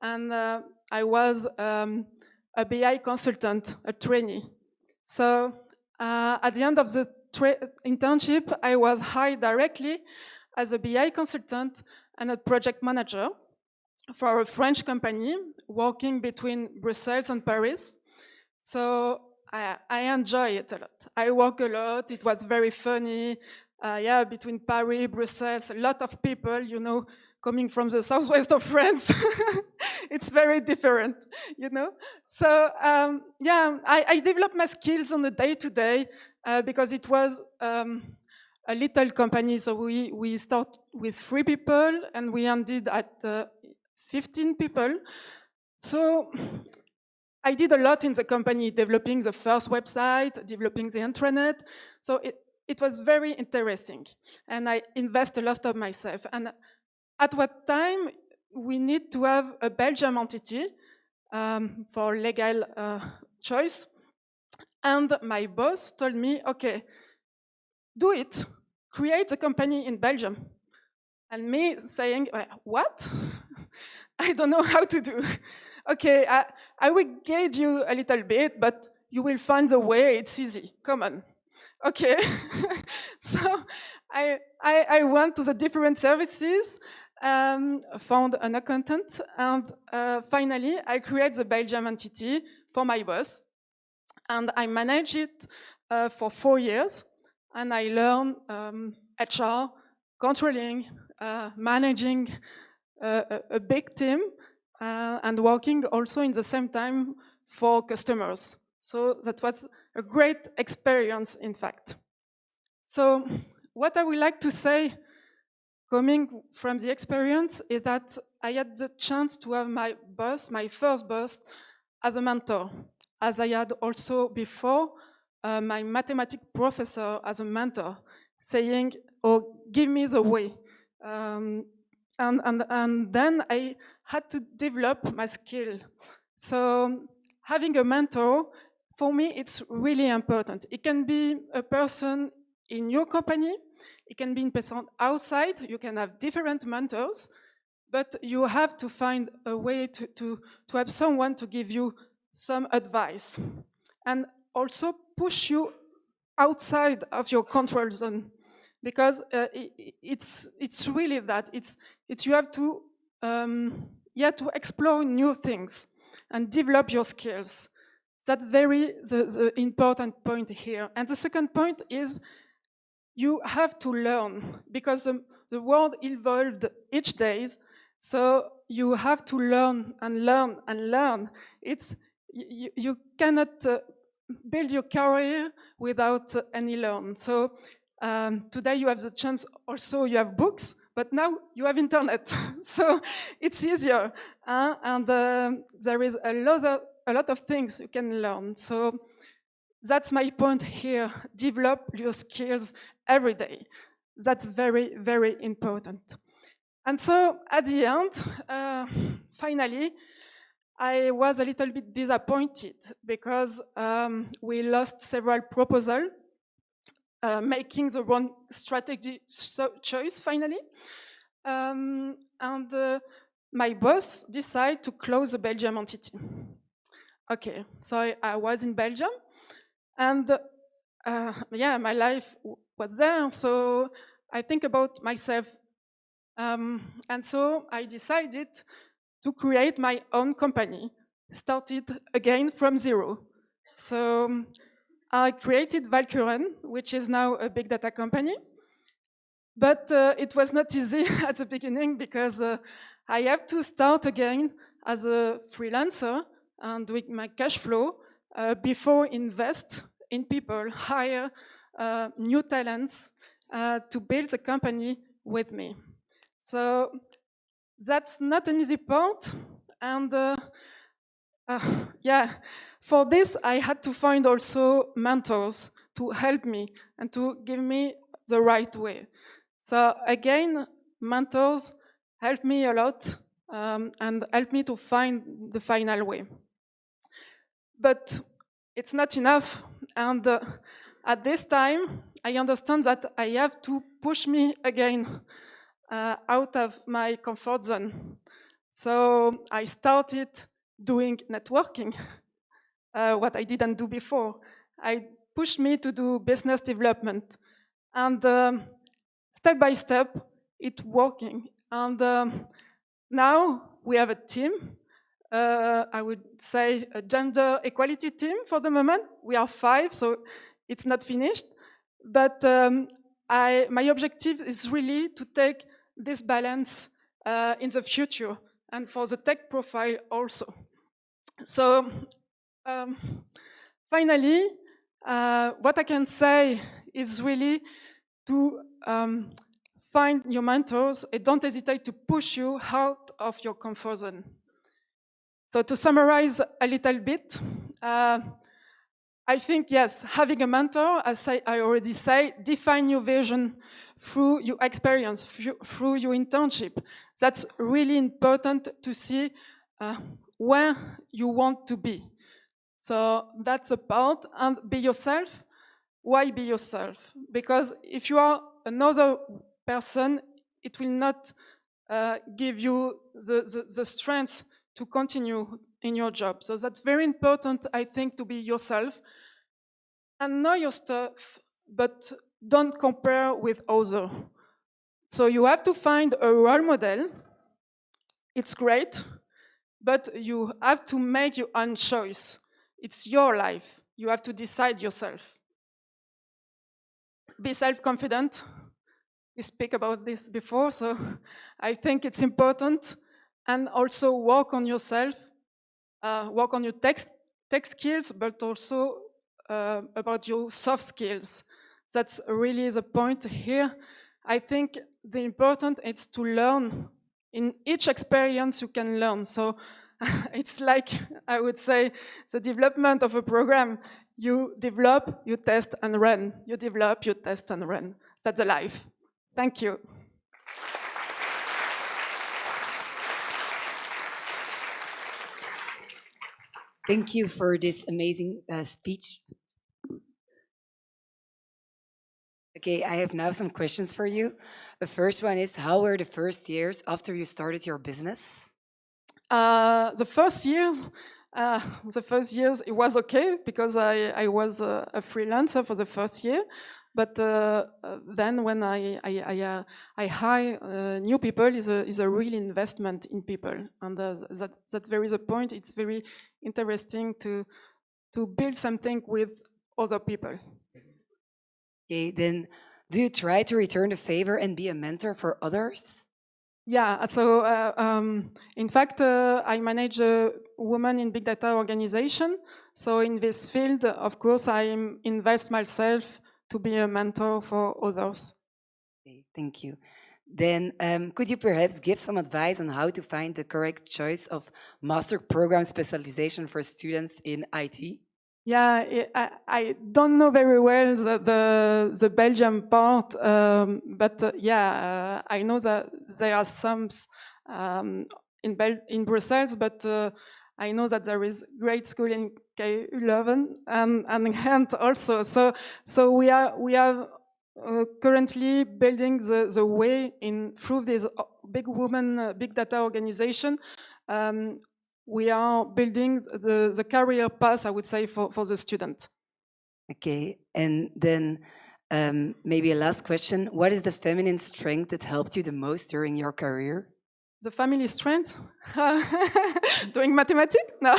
and I was a BI consultant, a trainee. So at the end of the internship, I was hired directly as a BI consultant and a project manager for a French company working between Brussels and Paris. So I enjoy it a lot. I work a lot. It was very funny. Between Paris, Brussels, a lot of people, you know, coming from the southwest of France. It's very different, you know. So I developed my skills on the day-to-day because it was a little company. So we start with 3 people and we ended at 15 people. So I did a lot in the company, developing the first website, developing the intranet. So it was very interesting. And I invest a lot of myself. And at what time we need to have a Belgium entity for legal choice. And my boss told me, okay, do it. Create a company in Belgium. And me saying, what? I don't know how to do. Okay, I will guide you a little bit, but you will find the way. It's easy. Come on. Okay. So I went to the different services, found an accountant, and finally I created the Belgium entity for my boss. And I managed it for 4 years. And I learned HR, controlling, managing a big team, and working also in the same time for customers. So that was a great experience, in fact. So what I would like to say, coming from the experience, is that I had the chance to have my boss, my first boss, as a mentor, as I had also before my mathematics professor as a mentor, saying, oh, give me the way. And then I had to develop my skill. So having a mentor, for me, it's really important. It can be a person in your company. It can be a person outside. You can have different mentors. But you have to find a way to have someone to give you some advice. And also push you outside of your control zone. Because it's really that. It's you have to explore new things and develop your skills. That's the important point here. And the second point is you have to learn, because the world evolved each day. So you have to learn and learn and learn. You cannot build your career without any learn. So today you have the chance also, you have books, but now you have internet. So it's easier. And there is a lot of things you can learn. So that's my point here. Develop your skills every day. That's very, very important. And so at the end, finally, I was a little bit disappointed because we lost several proposals, making the wrong strategy choice finally. And my boss decided to close the Belgium entity. Okay, so I was in Belgium, and yeah, my life was there. So I think about myself. And so I decided to create my own company, started again from zero. So I created Valkuren, which is now a big data company. But it was not easy at the beginning because I have to start again as a freelancer and doing my cash flow before invest in people, hire new talents to build a company with me. So that's not an easy part. And yeah, for this, I had to find also mentors to help me and to give me the right way. So again, mentors helped me a lot and helped me to find the final way. But it's not enough. And at this time, I understand that I have to push me again out of my comfort zone. So I started doing networking, what I didn't do before. I pushed me to do business development. And step by step, it's working. And now we have a team. I would say a gender equality team for the moment. We are 5, so it's not finished. But my objective is really to take this balance in the future and for the tech profile also. So finally, what I can say is really to find your mentors and don't hesitate to push you out of your comfort zone. So to summarize a little bit, I think, yes, having a mentor, as I already say, define your vision through your experience, through your internship. That's really important to see where you want to be. So that's a part, and be yourself. Why be yourself? Because if you are another person, it will not give you the strength to continue in your job. So that's very important, I think, to be yourself and know your stuff, but don't compare with others. So you have to find a role model. It's great, but you have to make your own choice. It's your life. You have to decide yourself. Be self-confident. We speak about this before, so I think it's important. And also work on yourself, work on your tech skills, but also about your soft skills. That's really the point here. I think the important is to learn. In each experience you can learn. So it's like, I would say, the development of a program. You develop, you test and run. You develop, you test and run. That's the life. Thank you. Thank you for this amazing speech. Okay, I have now some questions for you. The first one is, how were the first years after you started your business? The first years, it was okay because I was a freelancer for the first year. But then when I hire new people, is a real investment in people, and that's very the point. It's very interesting to build something with other people. Okay, then do you try to return the favor and be a mentor for others? Yeah, so in fact, I manage a women in big data organization. So in this field, of course, I invest myself to be a mentor for others. Okay, thank you. Then could you perhaps give some advice on how to find the correct choice of master program specialization for students in IT? Yeah, I don't know very well the Belgium part, but yeah, I know that there are some in Brussels, but I know that there is great school in K11 and Ghent also. So we are currently building the way through this big women big data organization. We are building the career path, I would say, for the student. Okay, and then maybe a last question. What is the feminine strength that helped you the most during your career? The family strength? Doing mathematics? No.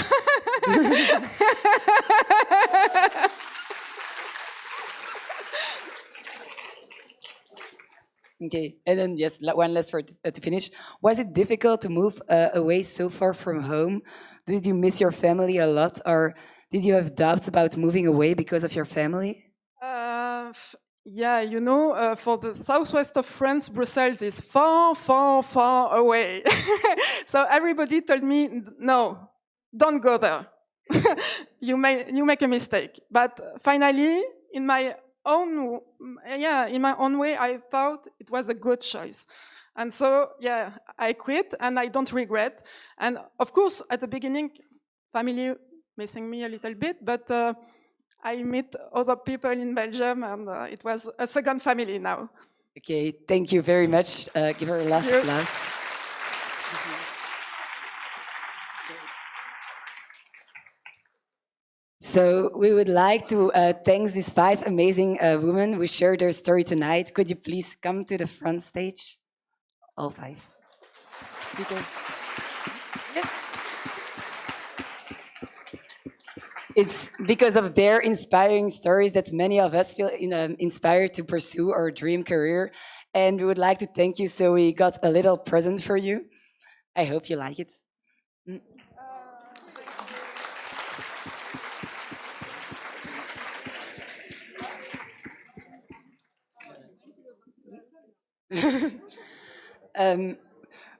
Okay, and then just one last for to finish. Was it difficult to move away so far from home? Did you miss your family a lot, or did you have doubts about moving away because of your family? Yeah, you know, for the southwest of France, Brussels is far, far, far away. So everybody told me, no, don't go there. You make a mistake. But finally, in my own way, I thought it was a good choice. And so, yeah, I quit and I don't regret. And of course, at the beginning, family missing me a little bit, but I meet other people in Belgium and it was a second family now. Okay, thank you very much. Give her a last applause. So we would like to thank these 5 amazing women who shared their story tonight. Could you please come to the front stage? All 5 speakers. Yes. It's because of their inspiring stories that many of us feel inspired to pursue our dream career. And we would like to thank you. So we got a little present for you. I hope you like it.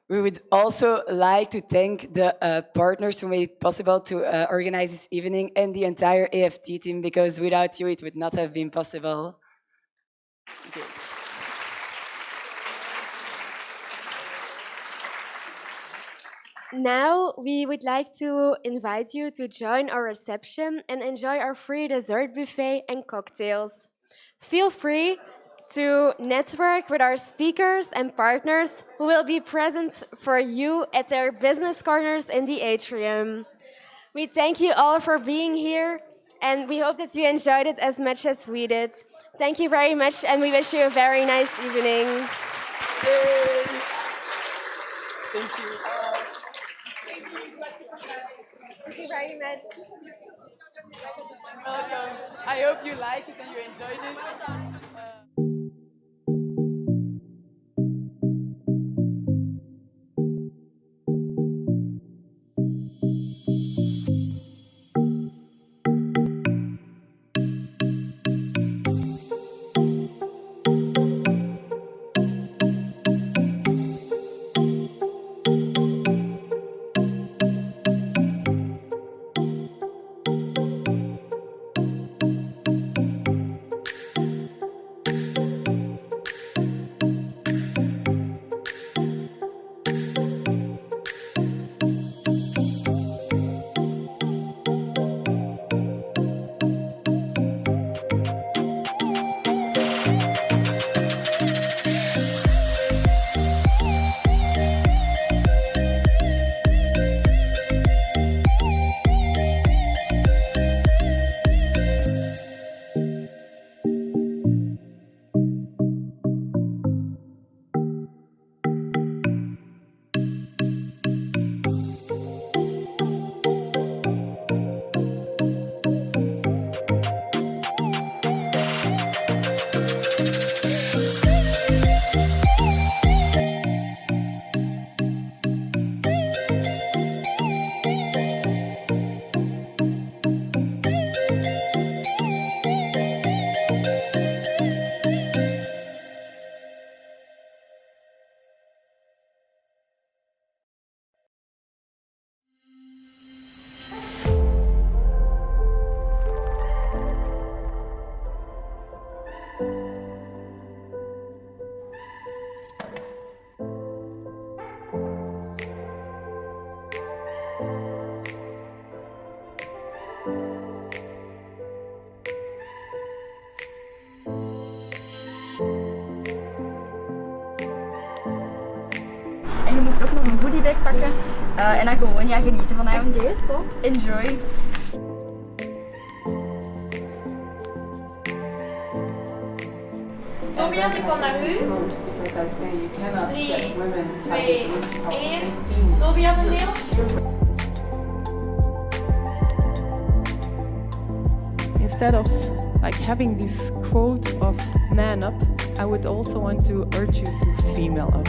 We would also like to thank the partners who made it possible to organize this evening and the entire AFT team, because without you, it would not have been possible. Okay. Now, we would like to invite you to join our reception and enjoy our free dessert buffet and cocktails. Feel free to network with our speakers and partners who will be present for you at their business corners in the atrium. We thank you all for being here, and we hope that you enjoyed it as much as we did. Thank you very much, and we wish you a very nice evening. Yay. Thank you. Thank you very much. Welcome. I hope you liked it and you enjoyed it. En je moet ook nog een goodiebag pakken en dan gewoon genieten vanavond. Enjoy. Tobias, ik kom naar u. 3, 2, 1. Tobias en Niels. Instead of like having this quote of man up, I would also want to urge you to female up.